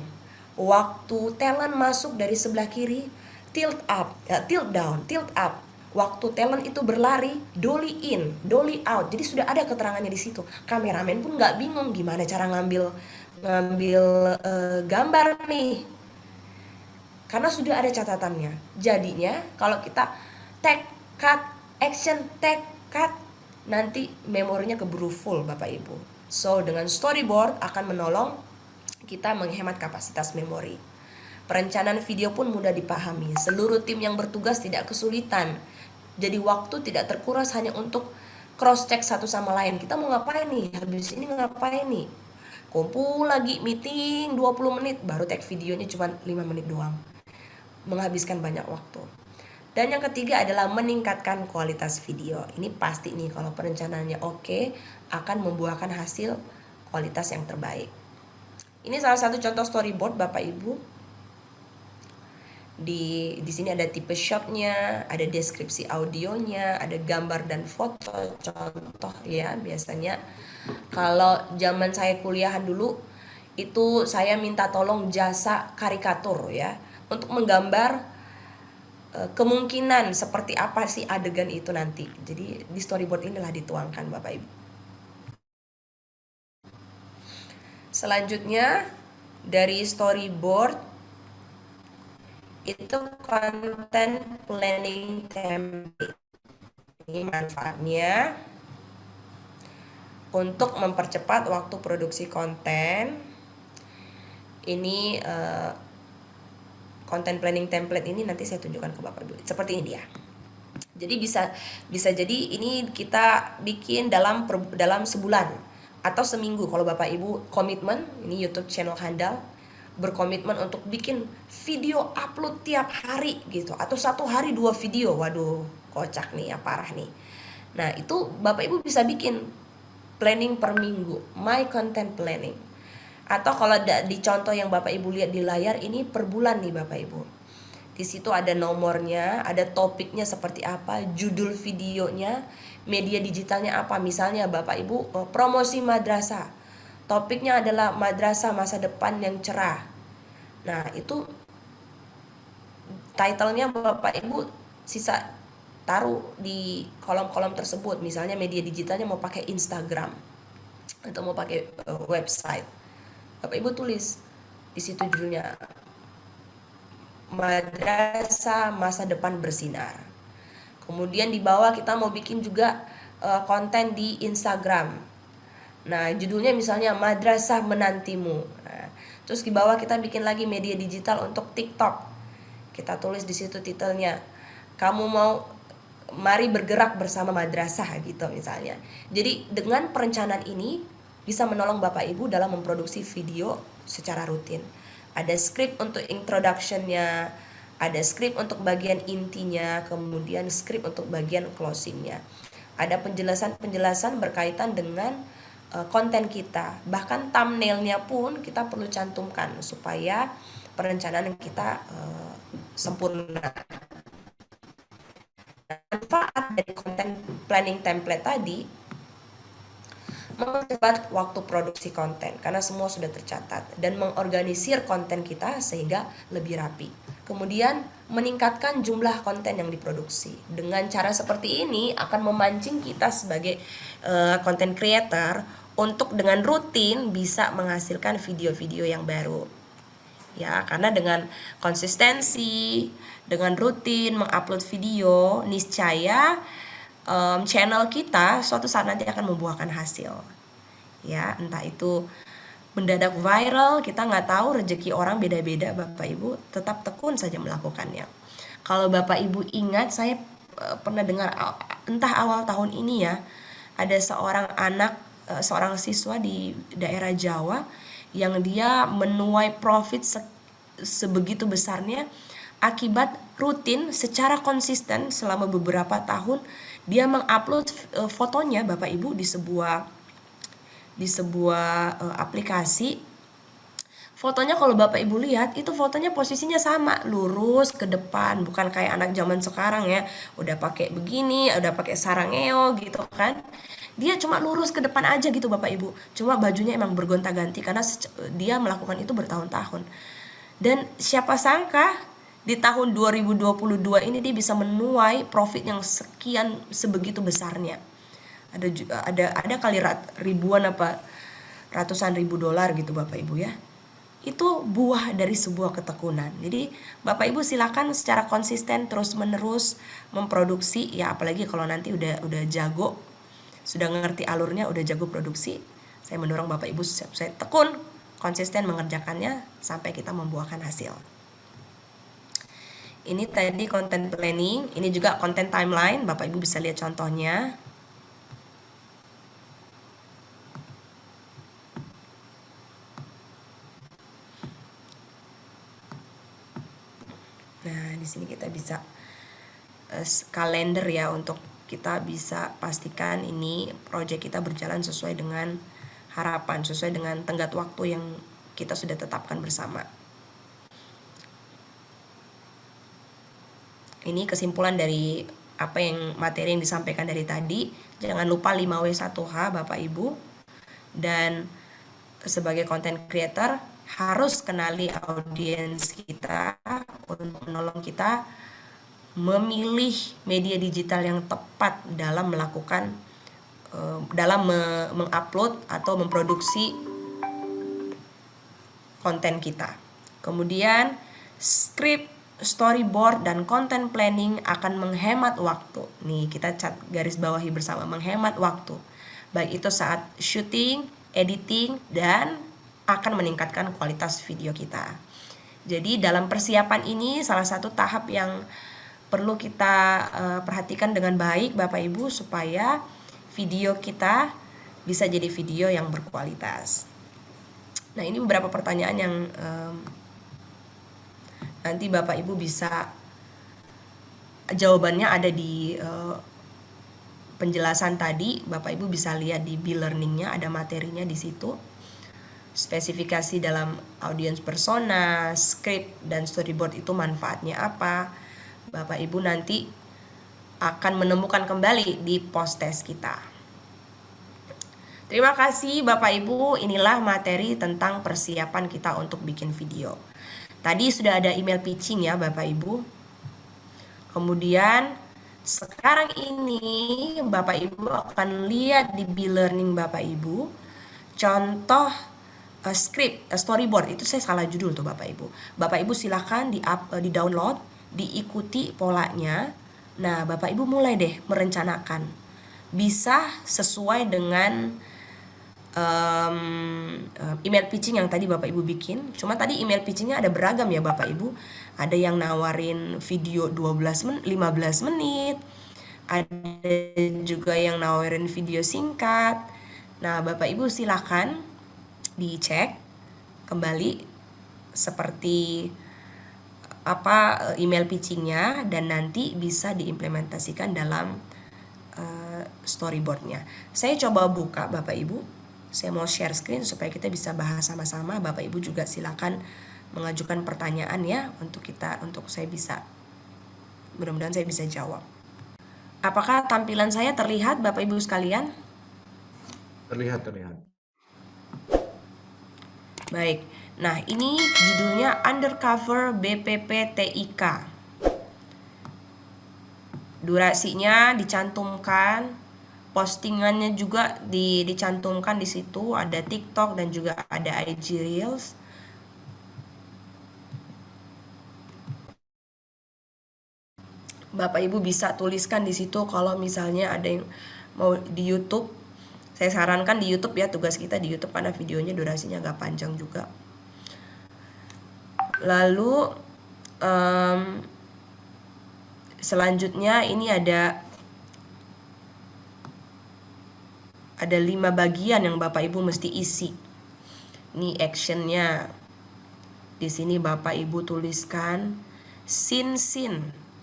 Waktu talent masuk dari sebelah kiri, tilt up, tilt down, tilt up. Waktu talent itu berlari, dolly in, dolly out. Jadi sudah ada keterangannya di situ. Kameramen pun nggak bingung gimana cara ngambil gambar nih. Karena sudah ada catatannya. Jadinya kalau kita tag, cut, action, tag, cut, nanti memorinya keburu full Bapak Ibu. So dengan storyboard akan menolong kita menghemat kapasitas memori. Perencanaan video pun mudah dipahami. Seluruh tim yang bertugas tidak kesulitan. Jadi waktu tidak terkuras hanya untuk cross check satu sama lain. Kita mau ngapain nih? Habis ini ngapain nih? Kumpul lagi meeting 20 menit, baru tag videonya cuma 5 menit doang. Menghabiskan banyak waktu. Dan yang ketiga adalah meningkatkan kualitas video. Ini pasti nih kalau perencanaannya oke, akan membuahkan hasil kualitas yang terbaik. Ini salah satu contoh storyboard Bapak Ibu. Di sini ada tipe shotnya, ada deskripsi audionya, ada gambar dan foto. Contoh ya, biasanya kalau zaman saya kuliahan dulu itu saya minta tolong jasa karikatur ya untuk menggambar kemungkinan seperti apa sih adegan itu nanti. Jadi di storyboard inilah dituangkan Bapak Ibu. Selanjutnya dari storyboard itu content planning template. Ini manfaatnya untuk mempercepat waktu produksi konten. Ini content planning template ini nanti saya tunjukkan ke Bapak Ibu. Seperti ini dia. Jadi bisa jadi ini kita bikin dalam sebulan atau seminggu kalau Bapak Ibu komitmen, ini YouTube channel handal berkomitmen untuk bikin video upload tiap hari gitu, atau 1 hari 2 video. Waduh, kocak nih ya, parah nih. Nah itu Bapak Ibu bisa bikin planning per minggu, my content planning. Atau kalau di contoh yang Bapak Ibu lihat di layar ini per bulan nih Bapak Ibu. Di situ ada nomornya, ada topiknya seperti apa, judul videonya, media digitalnya apa. Misalnya Bapak Ibu promosi madrasah, topiknya adalah madrasah masa depan yang cerah. Nah itu titlenya Bapak Ibu sisa taruh di kolom-kolom tersebut. Misalnya media digitalnya mau pakai Instagram atau mau pakai website, Bapak Ibu tulis di situ judulnya Madrasah Masa Depan Bersinar. Kemudian di bawah kita mau bikin juga konten di Instagram. Nah, judulnya misalnya Madrasah Menantimu. Nah, terus di bawah kita bikin lagi media digital untuk TikTok. Kita tulis di situ titelnya, mari bergerak bersama madrasah gitu misalnya. Jadi dengan perencanaan ini bisa menolong Bapak Ibu dalam memproduksi video secara rutin. Ada skrip untuk introduction-nya, ada skrip untuk bagian intinya, kemudian skrip untuk bagian closing-nya. Ada penjelasan-penjelasan berkaitan dengan konten kita. Bahkan thumbnail-nya pun kita perlu cantumkan supaya perencanaan kita sempurna. Manfaat dari konten planning template tadi mempercepat waktu produksi konten karena semua sudah tercatat dan mengorganisir konten kita sehingga lebih rapi. Kemudian meningkatkan jumlah konten yang diproduksi. Dengan cara seperti ini akan memancing kita sebagai content creator untuk dengan rutin bisa menghasilkan video-video yang baru. Ya, karena dengan konsistensi, dengan rutin mengupload video, niscaya channel kita suatu saat nanti akan membuahkan hasil. Ya, entah itu mendadak viral, kita nggak tahu, rezeki orang beda-beda Bapak Ibu, tetap tekun saja melakukannya. Kalau Bapak Ibu ingat, saya pernah dengar entah awal tahun ini ya, ada seorang siswa di daerah Jawa yang dia menuai profit sebegitu besarnya akibat rutin secara konsisten selama beberapa tahun dia mengupload fotonya Bapak Ibu di sebuah aplikasi. Fotonya kalau Bapak Ibu lihat itu fotonya posisinya sama, lurus ke depan, bukan kayak anak zaman sekarang ya, udah pakai begini, udah pakai sarangeo gitu kan. Dia cuma lurus ke depan aja gitu Bapak Ibu. Cuma bajunya emang bergonta-ganti karena dia melakukan itu bertahun-tahun. Dan siapa sangka di tahun 2022 ini dia bisa menuai profit yang sebegitu besarnya. Ada kali ribuan apa ratusan ribu dolar gitu Bapak Ibu ya. Itu buah dari sebuah ketekunan. Jadi Bapak Ibu silakan secara konsisten terus menerus memproduksi ya, apalagi kalau nanti udah jago, sudah ngerti alurnya, udah jago produksi. Saya mendorong Bapak Ibu saya tekun konsisten mengerjakannya sampai kita membuahkan hasil. Ini tadi content planning, ini juga content timeline, Bapak Ibu bisa lihat contohnya. Nah, di sini kita bisa kalender ya, untuk kita bisa pastikan ini proyek kita berjalan sesuai dengan harapan, sesuai dengan tenggat waktu yang kita sudah tetapkan bersama. Ini kesimpulan dari apa yang materi yang disampaikan dari tadi. Jangan lupa 5W1H Bapak Ibu. Dan sebagai content creator harus kenali audiens kita untuk menolong kita memilih media digital yang tepat dalam melakukan mengupload atau memproduksi konten kita. Kemudian script, storyboard, dan content planning akan menghemat waktu. Nih kita garis bawahi bersama, menghemat waktu. Baik itu saat syuting, editing, dan akan meningkatkan kualitas video kita. Jadi dalam persiapan ini salah satu tahap yang perlu kita perhatikan dengan baik Bapak Ibu supaya video kita bisa jadi video yang berkualitas. Nah, ini beberapa pertanyaan yang nanti Bapak Ibu bisa jawabannya ada di penjelasan tadi. Bapak Ibu bisa lihat di B-learning-nya, ada materinya di situ. Spesifikasi dalam audience persona, script, dan storyboard itu manfaatnya apa. Bapak Ibu nanti akan menemukan kembali di post test kita. Terima kasih Bapak Ibu, inilah materi tentang persiapan kita untuk bikin video. Tadi sudah ada email pitching ya Bapak Ibu. Kemudian Sekarang ini Bapak Ibu akan lihat di B-Learning Bapak Ibu contoh script, storyboard. Itu saya salah judul tuh Bapak Ibu. Bapak Ibu silakan di download, diikuti polanya. Nah, Bapak Ibu mulai deh merencanakan. Bisa sesuai dengan email pitching yang tadi Bapak Ibu bikin. Cuma tadi email pitchingnya ada beragam ya Bapak Ibu. Ada yang nawarin video 15 menit, ada juga yang nawarin video singkat. Nah, Bapak Ibu silakan dicek kembali seperti apa email pitchingnya, dan nanti bisa diimplementasikan dalam storyboardnya. Saya coba buka Bapak Ibu. Saya mau share screen supaya kita bisa bahas sama-sama. Bapak Ibu juga silakan mengajukan pertanyaan ya untuk saya bisa, mudah-mudahan saya bisa jawab. Apakah tampilan saya terlihat Bapak Ibu sekalian? Terlihat. Baik. Nah, ini judulnya Undercover BPP TIK. Durasinya dicantumkan, postingannya juga dicantumkan di situ, ada TikTok dan juga ada IG Reels. Bapak Ibu bisa tuliskan di situ kalau misalnya ada yang mau di YouTube. Saya sarankan di YouTube ya, tugas kita di YouTube karena videonya durasinya agak panjang juga. Lalu selanjutnya ini ada 5 bagian yang Bapak Ibu mesti isi. Ini actionnya. Di sini Bapak Ibu tuliskan scene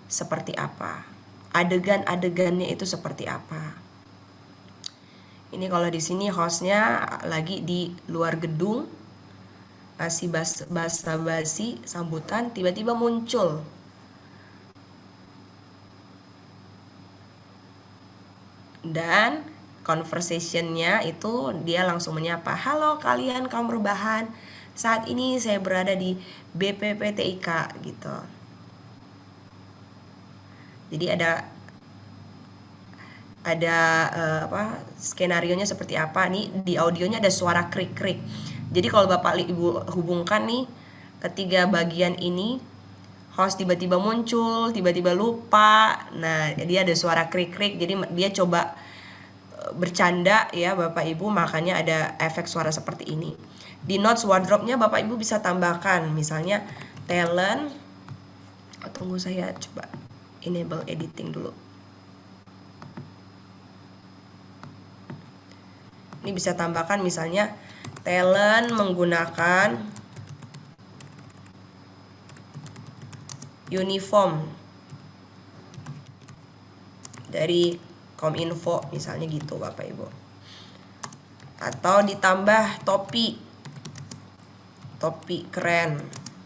seperti apa, adegan-adegannya itu seperti apa. Ini kalau di sini hostnya lagi di luar gedung, masih basa-basi sambutan, tiba-tiba muncul dan conversationnya itu dia langsung menyapa, halo kalian kaum rebahan, saat ini saya berada di BPP TIK gitu. Jadi ada skenarionya seperti apa nih. Di audionya ada suara krik-krik. Jadi kalau Bapak Ibu hubungkan nih ketiga bagian ini, host tiba-tiba muncul, tiba-tiba lupa. Nah, dia ada suara krik-krik. Jadi dia coba bercanda ya Bapak Ibu, makanya ada efek suara seperti ini. Di notes wardrobe-nya Bapak Ibu bisa tambahkan misalnya talent. Tunggu saya coba enable editing dulu. Ini bisa tambahkan misalnya talent menggunakan uniform dari Kominfo misalnya gitu Bapak Ibu. Atau ditambah topi keren.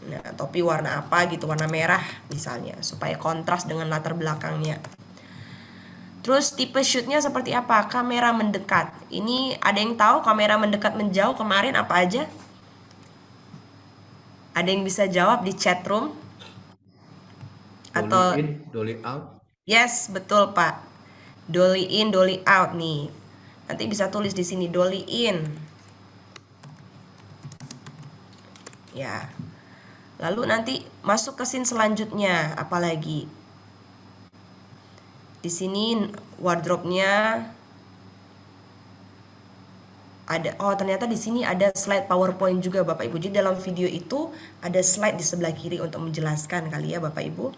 Nah, topi warna apa gitu, warna merah misalnya, supaya kontras dengan latar belakangnya. Terus tipe shootnya seperti apa? Kamera mendekat. Ini ada yang tahu kamera mendekat menjauh kemarin apa aja? Ada yang bisa jawab di chat room? Atau Dolly in, dolly out? Yes, betul Pak. Dolly in, dolly out nih. Nanti bisa tulis di sini dolly in. Ya. Lalu nanti masuk ke scene selanjutnya, apalagi di sini wardrobe-nya ada. Oh, ternyata di sini ada slide PowerPoint juga Bapak Ibu. Jadi dalam video itu ada slide di sebelah kiri untuk menjelaskan kali ya Bapak Ibu.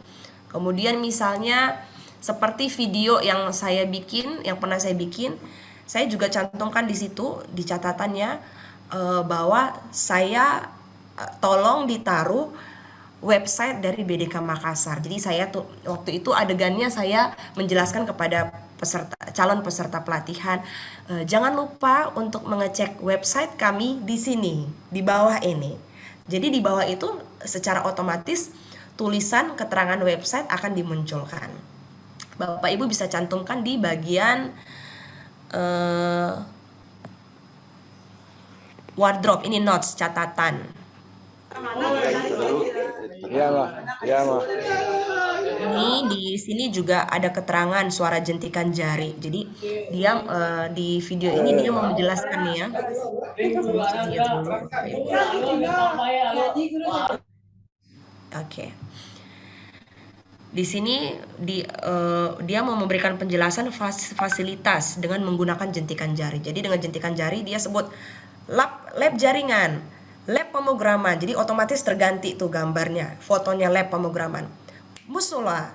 Kemudian misalnya seperti video yang saya bikin, yang pernah saya bikin, saya juga cantumkan di situ di catatannya bahwa saya tolong ditaruh website dari BDK Makassar. Jadi saya tuh waktu itu adegannya saya menjelaskan kepada calon peserta pelatihan, jangan lupa untuk mengecek website kami di sini, di bawah ini. Jadi di bawah itu secara otomatis tulisan keterangan website akan dimunculkan. Bapak Ibu bisa cantumkan di bagian wardrobe, ini notes, catatan. Iya, Mbak. Iya, Mbak. ini di sini juga ada keterangan suara jentikan jari. Jadi dia di video ini dia mau menjelaskan nih ya. Saya lihat dulu, Bapak Ibu. Oke. Di sini dia mau memberikan penjelasan fasilitas dengan menggunakan jentikan jari. Jadi dengan jentikan jari dia sebut lab jaringan, lab pemrograman. Jadi otomatis terganti tuh gambarnya, fotonya lab pemrograman. Musola,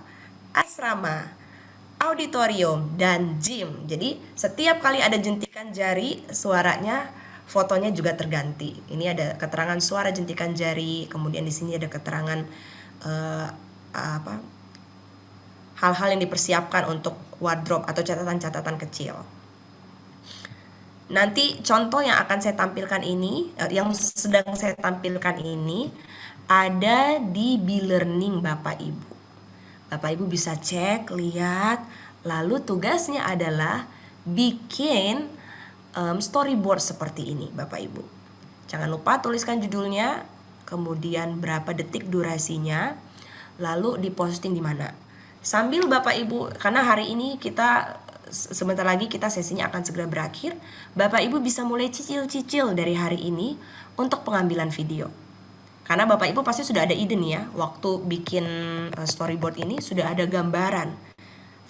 asrama, auditorium, dan gym. Jadi setiap kali ada jentikan jari, suaranya, fotonya juga terganti. Ini ada keterangan suara jentikan jari, kemudian di sini ada keterangan hal-hal yang dipersiapkan untuk wardrobe atau catatan-catatan kecil. Nanti contoh yang akan saya tampilkan ini, yang sedang saya tampilkan ini ada di B-Learning Bapak Ibu. Bapak Ibu bisa cek, lihat, lalu tugasnya adalah bikin storyboard seperti ini Bapak Ibu. Jangan lupa tuliskan judulnya, kemudian berapa detik durasinya, lalu diposting di mana. Sambil Bapak Ibu, karena hari ini kita sebentar lagi kita sesinya akan segera berakhir, Bapak Ibu bisa mulai cicil-cicil dari hari ini untuk pengambilan video. Karena Bapak Ibu pasti sudah ada ide nih ya, waktu bikin storyboard ini sudah ada gambaran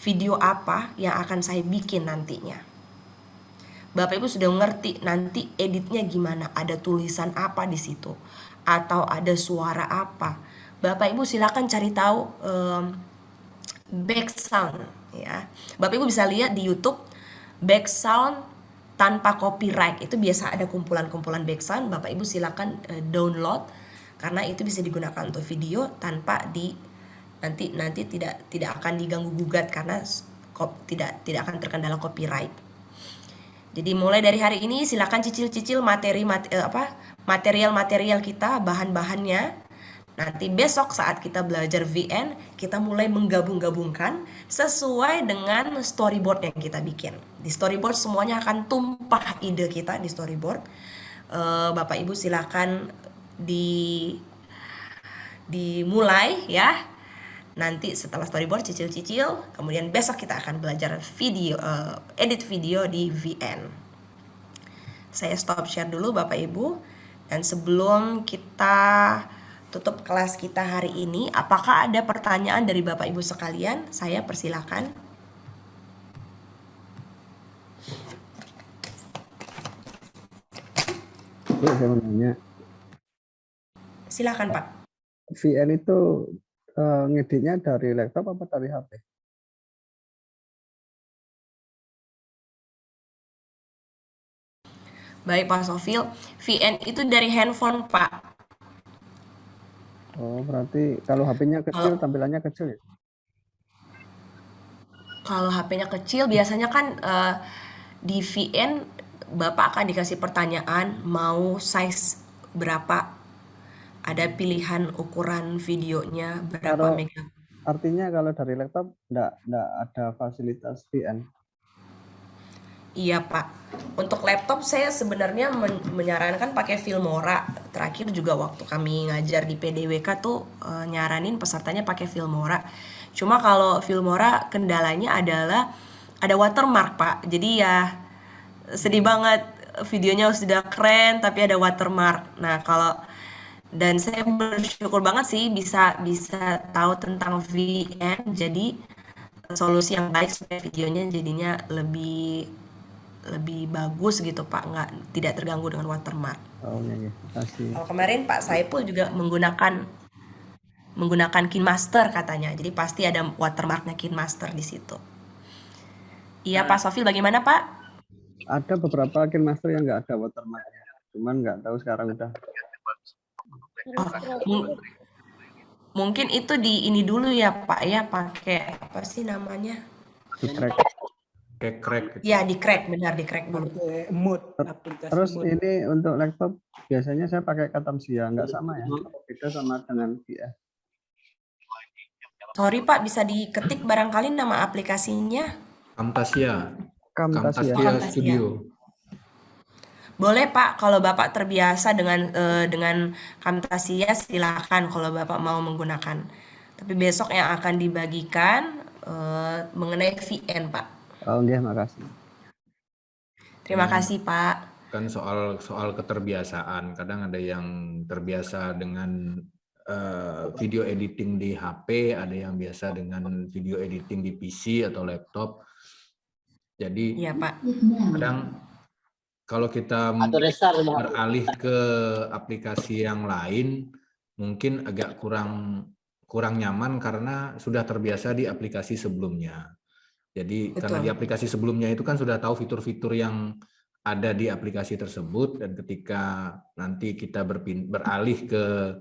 video apa yang akan saya bikin nantinya. Bapak Ibu sudah ngerti nanti editnya gimana, ada tulisan apa di situ, atau ada suara apa. Bapak Ibu silakan cari tahu back sound ya. Bapak Ibu bisa lihat di YouTube back sound tanpa copyright. Itu biasa ada kumpulan-kumpulan back sound. Bapak Ibu silakan download karena itu bisa digunakan untuk video tanpa nanti tidak akan diganggu gugat karena tidak akan terkendala copyright. Jadi mulai dari hari ini silakan cicil-cicil material-material kita, bahan-bahannya. Nanti besok saat kita belajar VN, kita mulai menggabung-gabungkan sesuai dengan storyboard yang kita bikin. Di storyboard semuanya akan tumpah ide kita di storyboard. Bapak Ibu silakan dimulai ya. Nanti setelah storyboard cicil-cicil, kemudian besok kita akan belajar video, edit video di VN. Saya stop share dulu Bapak Ibu. Dan sebelum kita tutup kelas kita hari ini, apakah ada pertanyaan dari Bapak Ibu sekalian? Saya persilakan. Bu, saya mau nanya. Silakan Pak. VN itu ngeditnya dari laptop apa dari HP? Baik Pak Sofil, VN itu dari handphone Pak. Oh, berarti kalau HP-nya kecil, tampilannya kecil ya? Kalau HP-nya kecil, biasanya kan di VN Bapak akan dikasih pertanyaan mau size berapa. Ada pilihan ukuran videonya berapa mega. Artinya kalau dari laptop enggak ada fasilitas VN. Iya Pak, untuk laptop saya sebenarnya menyarankan pakai Filmora. Terakhir juga waktu kami ngajar di PDWK tuh nyaranin pesertanya pakai Filmora. Cuma kalau Filmora kendalanya adalah ada watermark Pak. Jadi ya sedih banget, videonya sudah keren tapi ada watermark. Nah dan saya bersyukur banget sih bisa tahu tentang VN. Jadi solusi yang baik supaya videonya jadinya lebih bagus gitu Pak, tidak terganggu dengan watermark. Oh iya, kasih. Kalau kemarin Pak Saipul juga menggunakan KineMaster katanya, jadi pasti ada watermarknya KineMaster di situ. Iya Pak Sofil, bagaimana Pak? Ada beberapa KineMaster yang nggak ada watermarknya, cuman nggak tahu sekarang udah. Mungkin itu ini dulu ya Pak ya, pakai apa sih namanya? Di crack. Crack. Ya di crack, benar di crack dulu. Terus ini untuk laptop biasanya saya pakai Camtasia, nggak sama ya? Beda sama dengan VN. Sorry Pak, bisa diketik barangkali nama aplikasinya? Camtasia Studio. Boleh Pak, kalau Bapak terbiasa dengan Camtasia silakan kalau Bapak mau menggunakan. Tapi besok yang akan dibagikan mengenai VN, Pak. Oh, nggih, makasih. Terima kasih, Pak. Kan soal keterbiasaan. Kadang ada yang terbiasa dengan video editing di HP, ada yang biasa dengan video editing di PC atau laptop. Jadi Iya, Pak. kadang kalau kita beralih ke aplikasi yang lain, mungkin agak kurang nyaman karena sudah terbiasa di aplikasi sebelumnya. Jadi karena di aplikasi sebelumnya itu kan sudah tahu fitur-fitur yang ada di aplikasi tersebut, dan ketika nanti kita beralih ke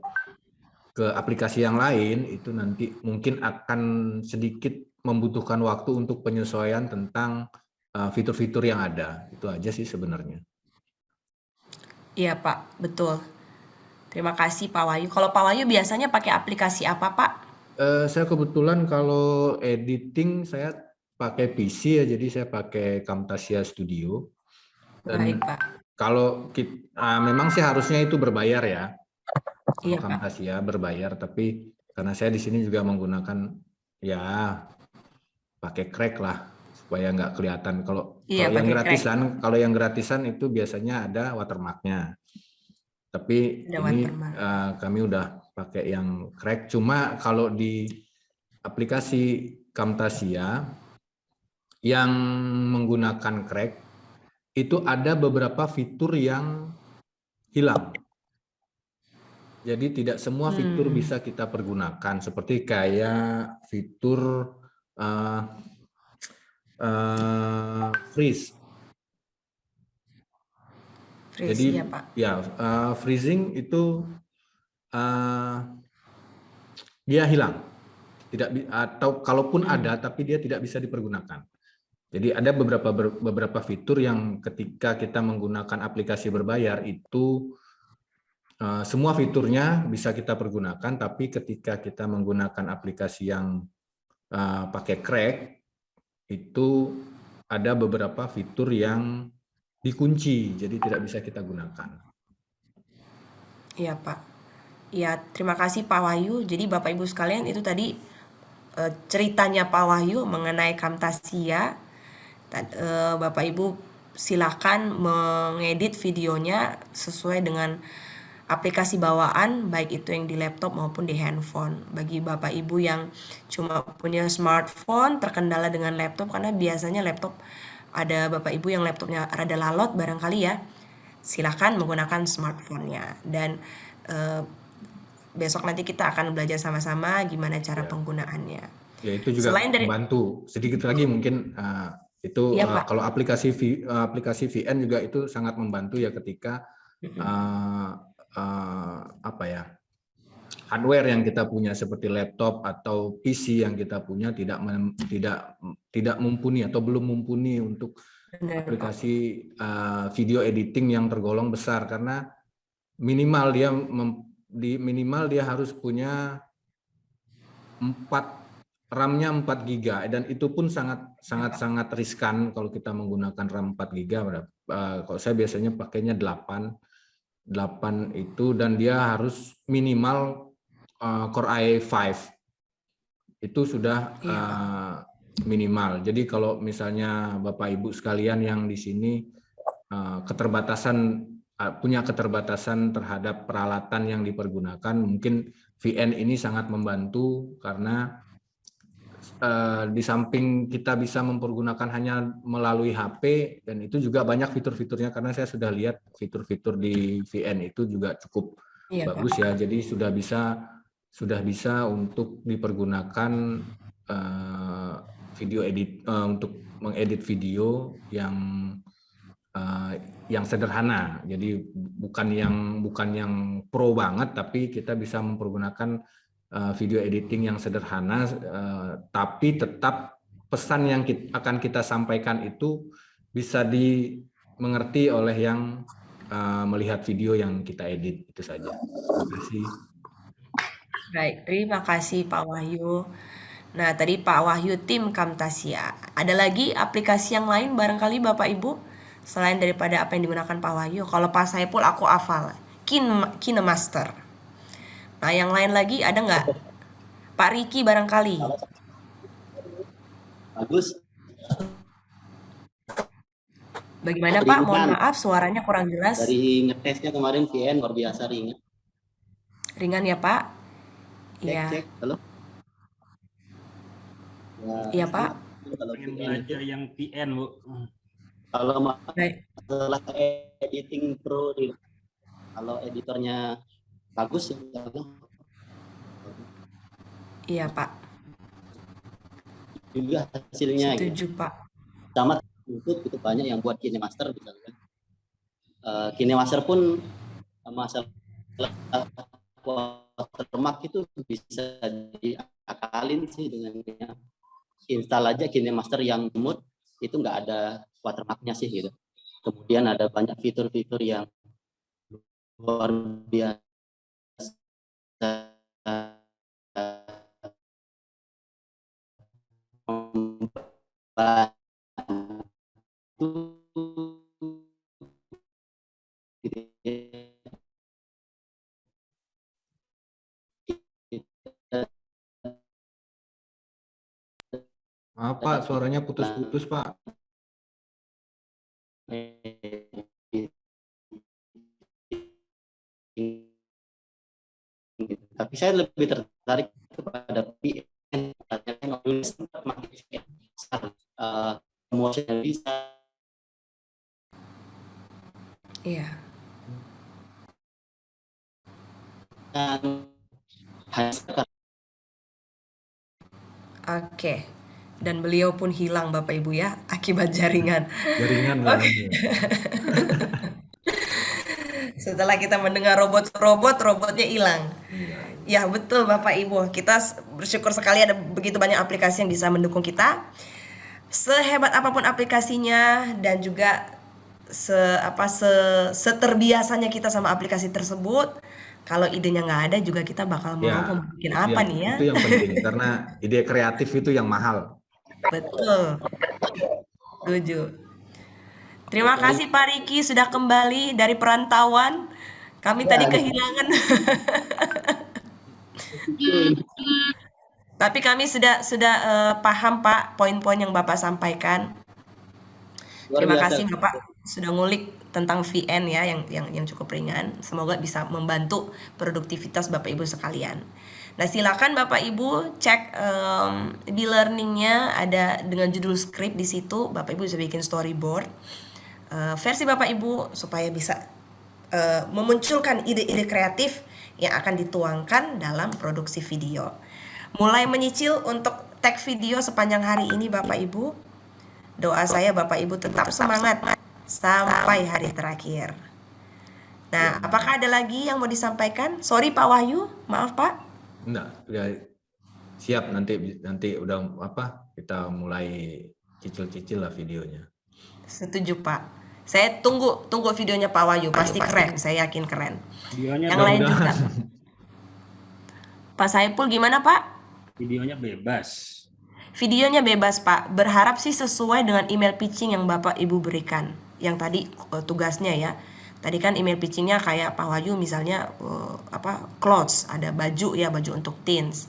aplikasi yang lain, itu nanti mungkin akan sedikit membutuhkan waktu untuk penyesuaian tentang fitur-fitur yang ada. Itu aja sih sebenarnya. Iya, Pak, betul. Terima kasih, Pak Wahyu. Kalau Pak Wahyu biasanya pakai aplikasi apa, Pak? Saya kebetulan kalau editing saya pakai PC ya, jadi saya pakai Camtasia Studio. Dan Baik, Pak. kalau memang sih harusnya itu berbayar ya. Iya, Pak. Camtasia berbayar, tapi karena saya di sini juga menggunakan ya pakai Crack lah supaya nggak kelihatan. Kalau yang gratisan itu biasanya ada watermarknya. Tapi ini kami udah pakai yang Crack. Cuma kalau di aplikasi Camtasia yang menggunakan Crack itu ada beberapa fitur yang hilang. Jadi tidak semua fitur bisa kita pergunakan, seperti kayak fitur freeze. Jadi ya, freezing itu dia hilang, atau kalaupun ada tapi dia tidak bisa dipergunakan. Jadi ada beberapa fitur yang ketika kita menggunakan aplikasi berbayar itu semua fiturnya bisa kita pergunakan, tapi ketika kita menggunakan aplikasi yang pakai Crack itu ada beberapa fitur yang dikunci, jadi tidak bisa kita gunakan. Iya, Pak. Ya, terima kasih Pak Wahyu. Jadi Bapak Ibu sekalian, itu tadi ceritanya Pak Wahyu mengenai Camtasia. Bapak Ibu silakan mengedit videonya sesuai dengan aplikasi bawaan, baik itu yang di laptop maupun di handphone. Bagi Bapak Ibu yang cuma punya smartphone, terkendala dengan laptop, karena biasanya laptop ada Bapak Ibu yang laptopnya rada lalot barangkali ya, silakan menggunakan smartphone-nya. Dan besok nanti kita akan belajar sama-sama gimana cara penggunaannya. Ya, itu juga membantu. Sedikit lagi mungkin itu kalau aplikasi VN juga itu sangat membantu ya ketika hardware yang kita punya seperti laptop atau PC yang kita punya tidak mumpuni atau belum mumpuni untuk aplikasi video editing yang tergolong besar, karena minimal dia harus punya RAM-nya 4 GB, dan itu pun sangat riskan kalau kita menggunakan RAM 4 GB. Kalau saya biasanya pakainya 8 itu, dan dia harus minimal Core i5. Itu sudah minimal. Jadi kalau misalnya Bapak Ibu sekalian yang di sini punya keterbatasan terhadap peralatan yang dipergunakan, mungkin VN ini sangat membantu, karena di samping kita bisa mempergunakan hanya melalui HP, dan itu juga banyak fitur-fiturnya, karena saya sudah lihat fitur-fitur di VN itu juga cukup bagus ya. Jadi sudah bisa untuk dipergunakan video edit, untuk mengedit video yang sederhana. Jadi bukan yang pro banget, tapi kita bisa mempergunakan video editing yang sederhana, tapi tetap pesan yang akan kita sampaikan itu bisa dimengerti oleh yang melihat video yang kita edit. Itu saja. Terima kasih. Baik, terima kasih Pak Wahyu. Nah, tadi Pak Wahyu tim Camtasia. Ada lagi aplikasi yang lain barangkali Bapak Ibu selain daripada apa yang digunakan Pak Wahyu? Kalau Pak Saipul aku hafal, KineMaster. Nah, yang lain lagi ada nggak? Pak Riki barangkali. Bagus. Bagaimana Pak? Mohon maaf suaranya kurang jelas. Dari ngetesnya kemarin VN luar biasa ringan. Ringan ya Pak? Iya. Cek, halo. Iya Pak. Kalau Pengen VN belajar yang VN, Bu. kalau Baik. masalah editing pro, kalau editornya bagus, Iya Pak. juga hasilnya. Setuju Pak. Sama YouTube itu banyak yang buat KineMaster misalkan. KineMaster pun masalah watermark itu bisa diakalin sih dengan install aja KineMaster yang smooth, itu nggak ada watermarknya sih gitu. Kemudian ada banyak fitur-fitur yang luar biasa Maaf Pak, suaranya putus-putus Pak. Tapi saya lebih tertarik kepada PN, promotion bisa. Iya. Oke. Dan beliau pun hilang Bapak Ibu ya akibat jaringan. Jaringan Oke. Setelah kita mendengar robotnya hilang. Ya betul Bapak Ibu, kita bersyukur sekali ada begitu banyak aplikasi yang bisa mendukung kita. Sehebat apapun aplikasinya dan juga seterbiasanya kita sama aplikasi tersebut, kalau idenya nggak ada juga kita bakal mau bikin apa nih ya. Itu yang penting karena ide kreatif itu yang mahal. Betul. Setuju. Terima kasih Pak Riki sudah kembali dari perantauan. Kami tadi kehilangan. Tapi kami sudah paham Pak poin-poin yang Bapak sampaikan. Terima kasih Bapak sudah ngulik tentang VN ya yang cukup ringan. Semoga bisa membantu produktivitas Bapak Ibu sekalian. Nah silakan Bapak Ibu cek di learningnya ada dengan judul script di situ. Bapak Ibu bisa bikin storyboard versi Bapak Ibu supaya bisa memunculkan ide-ide kreatif yang akan dituangkan dalam produksi video. Mulai menyicil untuk tag video sepanjang hari ini Bapak Ibu. Doa saya Bapak Ibu tetap semangat sampai hari terakhir. Nah, apakah ada lagi yang mau disampaikan? Sorry Pak Wahyu, maaf Pak. Enggak, ya siap nanti udah kita mulai cicil-cicil lah videonya. Setuju Pak. Saya tunggu videonya Pak Wahyu, pasti keren, saya yakin keren. Videonya yang lain juga. Pak Saipul gimana Pak? Videonya bebas. Videonya bebas Pak. Berharap sih sesuai dengan email pitching yang Bapak Ibu berikan. Yang tadi tugasnya ya. Tadi kan email pitchingnya kayak Pak Wahyu misalnya clothes, ada baju ya, baju untuk teens.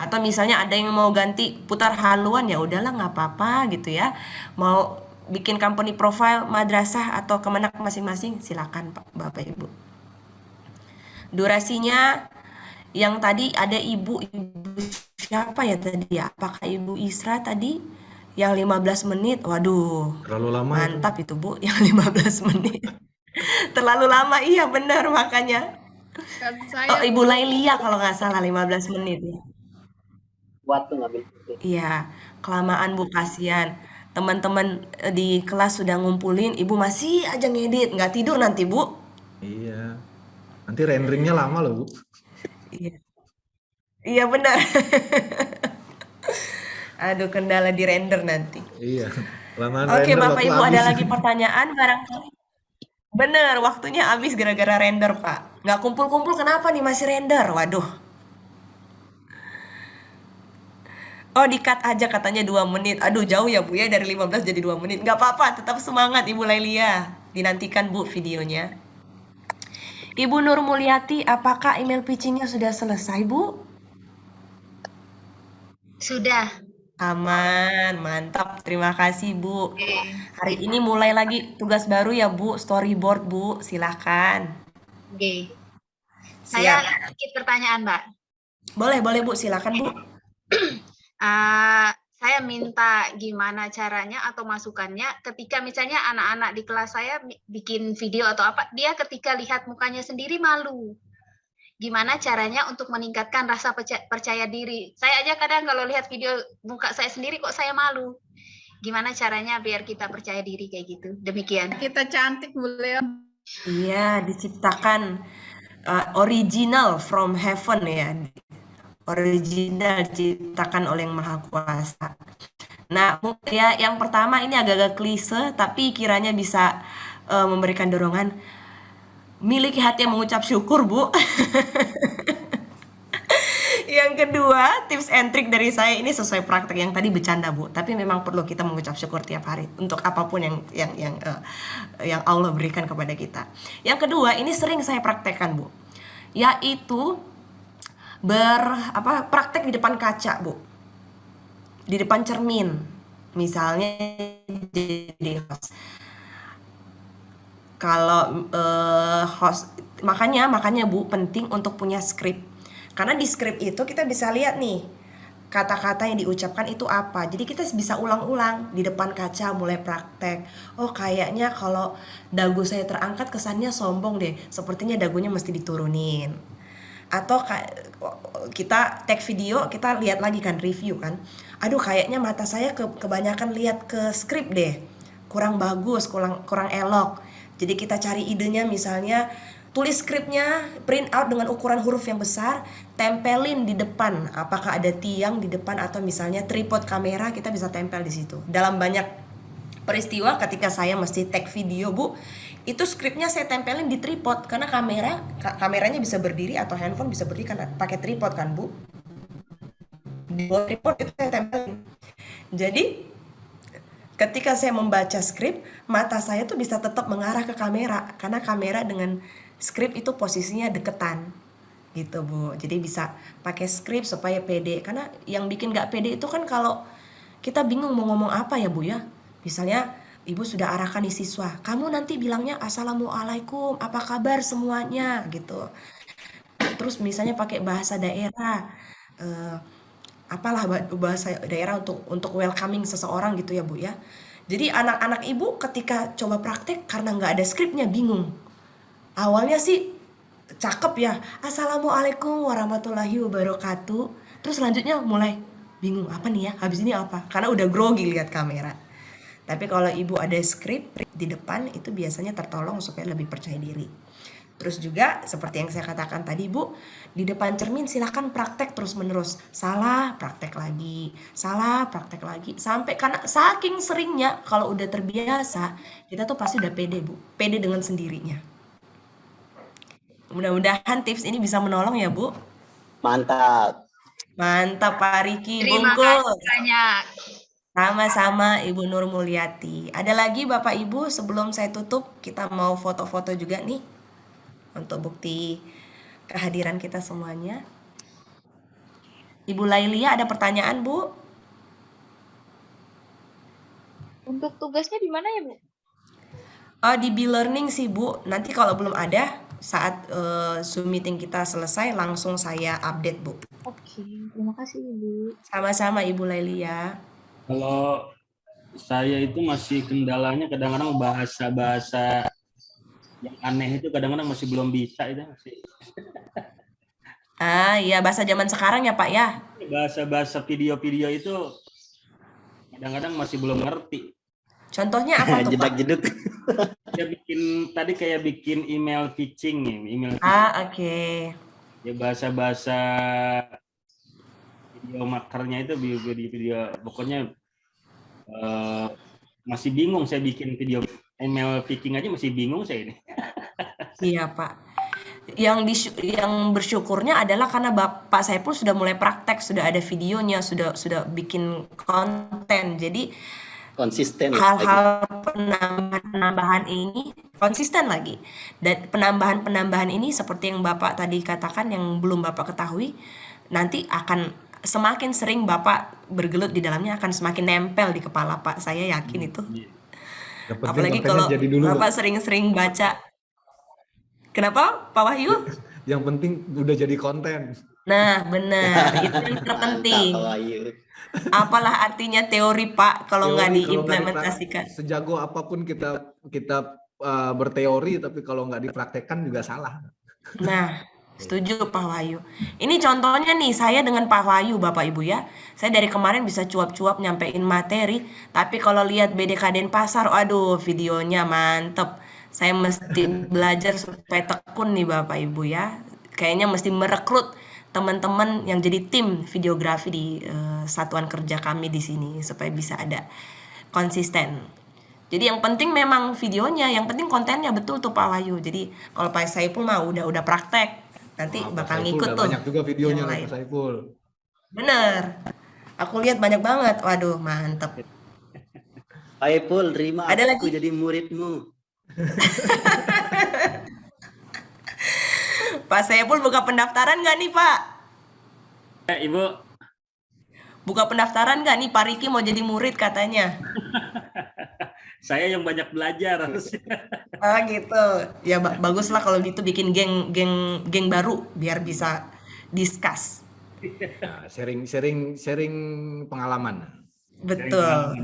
Atau misalnya ada yang mau ganti putar haluan ya udahlah nggak apa-apa gitu ya. Mau bikin company profile madrasah atau kemenak masing-masing silakan Pak Bapak Ibu. Durasinya yang tadi ada ibu siapa ya tadi ya? Apakah Ibu Isra tadi yang 15 menit? Waduh. Terlalu lama. Mantap itu Bu, yang 15 menit. Terlalu lama, iya benar makanya. Oh, Ibu Lailia kalau nggak salah 15 menit ya. Waktu ngambil. Iya, kelamaan Bu, kasihan. Teman-teman di kelas sudah ngumpulin, Ibu masih aja ngedit, nggak tidur nanti Bu. Iya. Nanti renderingnya lama loh Bu. Iya. Iya benar. Aduh, kendala di render nanti. Iya. Lamaan Oke, render Bapak waktu Ibu habis. ada lagi pertanyaan barangkali? Bener, waktunya habis gara-gara render Pak. Nggak kumpul-kumpul kenapa nih masih render? Waduh. Oh, di-cut aja katanya 2 menit. Aduh, jauh ya Bu ya dari 15 jadi 2 menit. Nggak apa-apa, tetap semangat Ibu Lailia. Dinantikan Bu videonya. Ibu Nur Mulyati, apakah email pitchingnya sudah selesai Bu? Sudah. Aman, mantap. Terima kasih, Bu. Oke. Hari ini mulai lagi tugas baru ya, Bu. Storyboard, Bu. Silakan. Oke. Saya sedikit pertanyaan, Mbak. Boleh, Bu. Silakan, Bu. Saya minta gimana caranya atau masukannya ketika misalnya anak-anak di kelas saya bikin video atau apa, dia ketika lihat mukanya sendiri malu. Gimana caranya untuk meningkatkan rasa percaya diri? Saya aja kadang kalau lihat video muka saya sendiri kok saya malu. Gimana caranya biar kita percaya diri kayak gitu? Demikian. Kita cantik, Bu Leo. Iya, diciptakan original from heaven ya. Original diciptakan oleh Yang Maha Kuasa. Nah, ya yang pertama ini agak-agak klise, tapi kiranya bisa memberikan dorongan. Miliki hati yang mengucap syukur, Bu. Yang kedua, tips and trick dari saya ini sesuai praktek yang tadi bercanda, Bu. Tapi memang perlu kita mengucap syukur tiap hari untuk apapun yang Allah berikan kepada kita. Yang kedua, ini sering saya praktekkan, Bu. Yaitu praktek di depan kaca, Bu. Di depan cermin. Misalnya jadi host. Kalau host, makanya Bu penting untuk punya skrip. Karena di skrip itu kita bisa lihat nih kata-kata yang diucapkan itu apa. Jadi kita bisa ulang-ulang di depan kaca mulai praktek. Oh, kayaknya kalau dagu saya terangkat kesannya sombong deh. Sepertinya dagunya mesti diturunin. Atau kita take video, kita lihat lagi kan, review kan. Aduh, kayaknya mata saya kebanyakan lihat ke skrip deh. Kurang bagus, kurang elok. Jadi kita cari idenya, misalnya tulis skripnya, print out dengan ukuran huruf yang besar, tempelin di depan. Apakah ada tiang di depan atau misalnya tripod kamera, kita bisa tempel di situ. Dalam banyak peristiwa ketika saya mesti take video, Bu, itu skripnya saya tempelin di tripod karena kameranya bisa berdiri atau handphone bisa berdiri karena pakai tripod kan, Bu. Di bawah tripod itu saya tempelin. Jadi ketika saya membaca skrip, mata saya tuh bisa tetap mengarah ke kamera karena kamera dengan skrip itu posisinya deketan gitu, Bu. Jadi bisa pakai skrip supaya pede. Karena yang bikin gak pede itu kan kalau kita bingung mau ngomong apa ya, Bu ya. Misalnya Ibu sudah arahkan nih siswa, kamu nanti bilangnya Assalamualaikum, apa kabar semuanya gitu. Terus misalnya pakai bahasa daerah, apalah bahasa daerah untuk welcoming seseorang gitu ya, Bu ya. Jadi anak-anak Ibu ketika coba praktek karena nggak ada skripnya bingung. Awalnya sih cakep ya, Assalamualaikum warahmatullahi wabarakatuh. Terus selanjutnya mulai bingung, apa nih ya, habis ini apa? Karena udah grogi lihat kamera. Tapi kalau Ibu ada skrip di depan itu biasanya tertolong supaya lebih percaya diri. Terus juga seperti yang saya katakan tadi, Bu, di depan cermin silakan praktek terus-menerus. Salah, praktek lagi. Salah, praktek lagi. Sampai karena saking seringnya kalau udah terbiasa, kita tuh pasti udah pede, Bu. Pede dengan sendirinya. Mudah-mudahan tips ini bisa menolong ya, Bu. Mantap. Mantap, Pak Riki. Terima kasih banyak. Sama-sama Ibu Nur Mulyati. Ada lagi Bapak Ibu sebelum saya tutup, kita mau foto-foto juga nih untuk bukti kehadiran kita semuanya. Ibu Lailia ada pertanyaan, Bu? Untuk tugasnya di mana ya, Bu? Di B-Learning sih, Bu. Nanti kalau belum ada, saat Zoom meeting kita selesai langsung saya update, Bu. Oke, terima kasih, Ibu. Sama-sama Ibu Lailia. Kalau saya itu masih kendalanya kadang-kadang bahasa-bahasa yang aneh itu kadang-kadang masih belum bisa itu masih. Iya, bahasa zaman sekarang ya, Pak ya. Bahasa-bahasa video-video itu kadang-kadang masih belum ngerti. Contohnya apa tuh, Pak? Jedak-jeduk. Dia kayak bikin email pitching nih, email pitching. Oke. Ya bahasa-bahasa video makernya itu video pokoknya masih bingung saya bikin video email pitching aja masih bingung saya ini. Iya, Pak. Yang bersyukurnya adalah karena Bapak saya pun sudah mulai praktek, sudah ada videonya, sudah bikin konten. Jadi konsisten hal-hal penambahan ini konsisten lagi, dan penambahan ini seperti yang Bapak tadi katakan yang belum Bapak ketahui nanti akan semakin sering Bapak bergelut di dalamnya akan semakin nempel di kepala Pak. Saya yakin itu. Yang penting Apalagi kontennya kalau jadi dulu, Pak. Bapak sering-sering baca. Kenapa Pak Wahyu? Yang penting udah jadi konten. Nah, benar. Itu yang terpenting. Apalah artinya teori Pak kalau nggak Teori, kalau diimplementasikan. sejago apapun kita berteori, tapi kalau nggak dipraktekkan juga salah. Nah, setuju Pak Wahyu. Ini contohnya nih, saya dengan Pak Wahyu Bapak Ibu ya. Saya dari kemarin bisa cuap-cuap nyampein materi, tapi kalau lihat BDK Denpasar, aduh videonya mantep. Saya mesti belajar supaya tekun nih Bapak Ibu ya. Kayaknya mesti merekrut teman-teman yang jadi tim videografi di satuan kerja kami di sini supaya bisa ada konsisten. Jadi yang penting memang videonya, yang penting kontennya betul tuh Pak Wahyu. Jadi kalau Pak Saiful mah udah praktek, nanti bakal ngikut tuh. Banyak juga videonya yang lain. Pak Saiful. Bener, aku lihat banyak banget. Waduh, mantep. Pak Saiful, terima Ada aku lagi? jadi muridmu. Pak Saiful buka pendaftaran nggak nih Pak? Ibu. Buka pendaftaran nggak nih Pak Riki mau jadi murid katanya? Saya yang banyak belajar harusnya. Ah gitu. Ya bagus lah kalau gitu bikin geng baru biar bisa discuss. Nah, sharing pengalaman. Betul.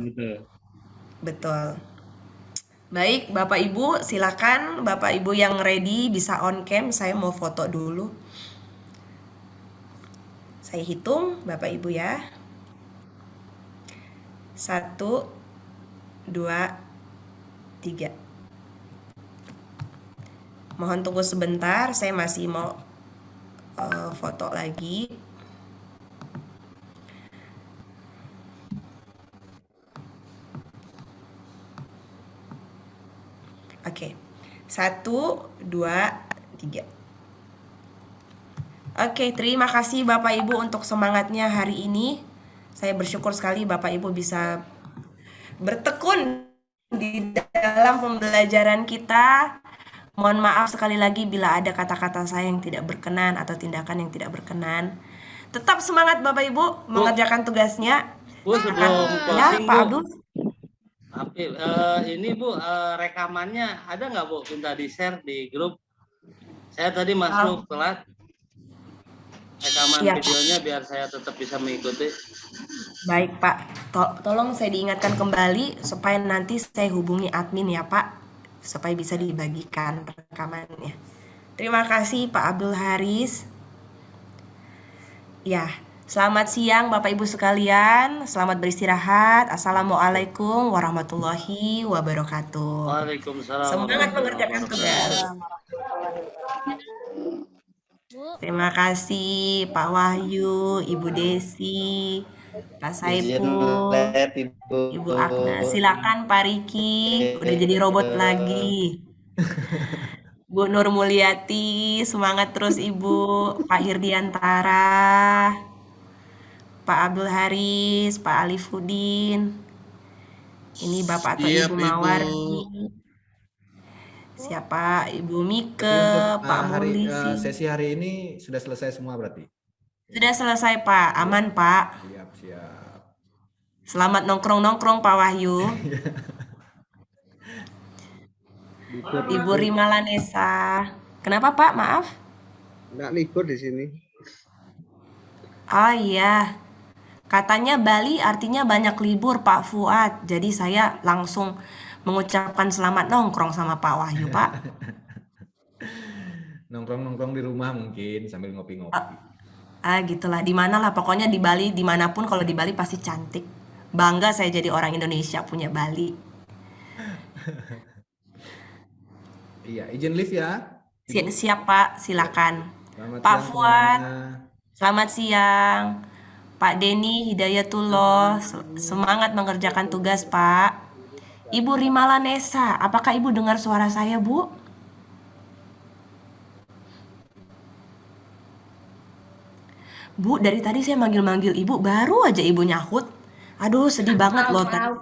Betul. Baik, Bapak Ibu, silakan Bapak Ibu yang ready bisa on cam. Saya mau foto dulu. Saya hitung Bapak Ibu ya. 1, 2, 3. Mohon tunggu sebentar, saya masih mau foto lagi. Oke, 1, 2, 3. Oke, terima kasih Bapak Ibu untuk semangatnya hari ini. Saya bersyukur sekali Bapak Ibu bisa bertekun di dalam pembelajaran kita. Mohon maaf sekali lagi bila ada kata-kata saya yang tidak berkenan atau tindakan yang tidak berkenan. Tetap semangat Bapak Ibu mengerjakan tugasnya. Bu, sebelum Ya, closing, Pak Bu. Abdul. Ini Bu, rekamannya ada nggak Bu? Minta di-share di grup. Saya tadi masuk telat. Rekaman Iya, Pak. videonya biar saya tetap bisa mengikuti. Baik Pak, tolong saya diingatkan kembali supaya nanti saya hubungi admin ya Pak, supaya bisa dibagikan rekamannya. Terima kasih Pak Abdul Haris. Ya, selamat siang Bapak Ibu sekalian, selamat beristirahat. Assalamualaikum warahmatullahi wabarakatuh. Waalaikumsalam. Semangat mengerjakan tugas. Terima kasih Pak Wahyu, Ibu Desi, Pak Saiful, Ibu Agnes. Silakan Pak Riki, udah jadi robot lagi. Bu Nur Mulyati, semangat terus Ibu. Pak Hirdiantara, Pak Abdul Haris, Pak Alifudin. Ini Bapak atau Siap, Ibu Ibu. Mawardi. Siapa? Ibu Mike, Untuk, Pak Mulisi. sesi hari ini sudah selesai semua berarti? Sudah selesai Pak, aman Pak. Siap. Selamat nongkrong-nongkrong Pak Wahyu. Ibu Rimala Nesa. Kenapa Pak? Maaf. Nggak libur di sini. Oh iya. Katanya Bali artinya banyak libur Pak Fuad. Jadi saya langsung mengucapkan selamat nongkrong sama Pak Wahyu Pak. Nongkrong-nongkrong di rumah mungkin sambil ngopi-ngopi. Gitulah. Di mana lah pokoknya di Bali, dimanapun kalau di Bali pasti cantik. Bangga saya jadi orang Indonesia punya Bali. Iya, izin live ya. Siap Pak, silakan. Selamat Pak siang Fuad, semuanya. selamat siang. Pak Denny Hidayatullah, semangat mengerjakan tugas Pak. Ibu Rimala Nesa, apakah Ibu dengar suara saya Bu? Bu, dari tadi saya manggil-manggil Ibu, baru aja Ibu nyahut. Aduh, sedih banget loh tadi.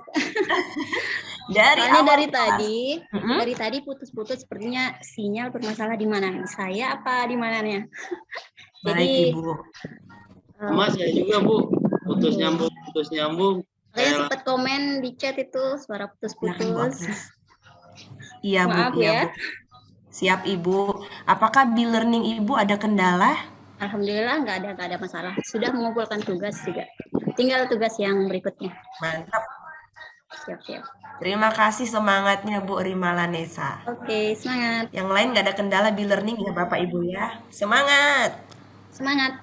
Dari Soalnya awal dari kelas. tadi, dari tadi putus-putus sepertinya sinyal bermasalah di mana? Saya apa di mananya? Baik Jadi Ibu. Sama saya juga Bu, putus nyambung. Saya sempat komen di chat itu suara putus-putus. Iya Bu, Maaf iya ya. Bu. Siap Ibu. Apakah e-learning Ibu ada kendala? Alhamdulillah nggak ada masalah. Sudah mengumpulkan tugas juga. Tinggal tugas yang berikutnya. Mantap. Siap. Terima kasih semangatnya Bu Rima Lanesa. Oke, semangat. Yang lain nggak ada kendala e-learning ya Bapak Ibu ya. Semangat. Semangat.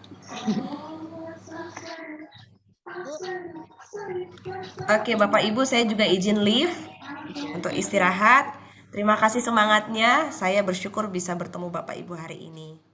Oke Bapak Ibu, saya juga izin leave untuk istirahat. Terima kasih semangatnya. Saya bersyukur bisa bertemu Bapak Ibu hari ini.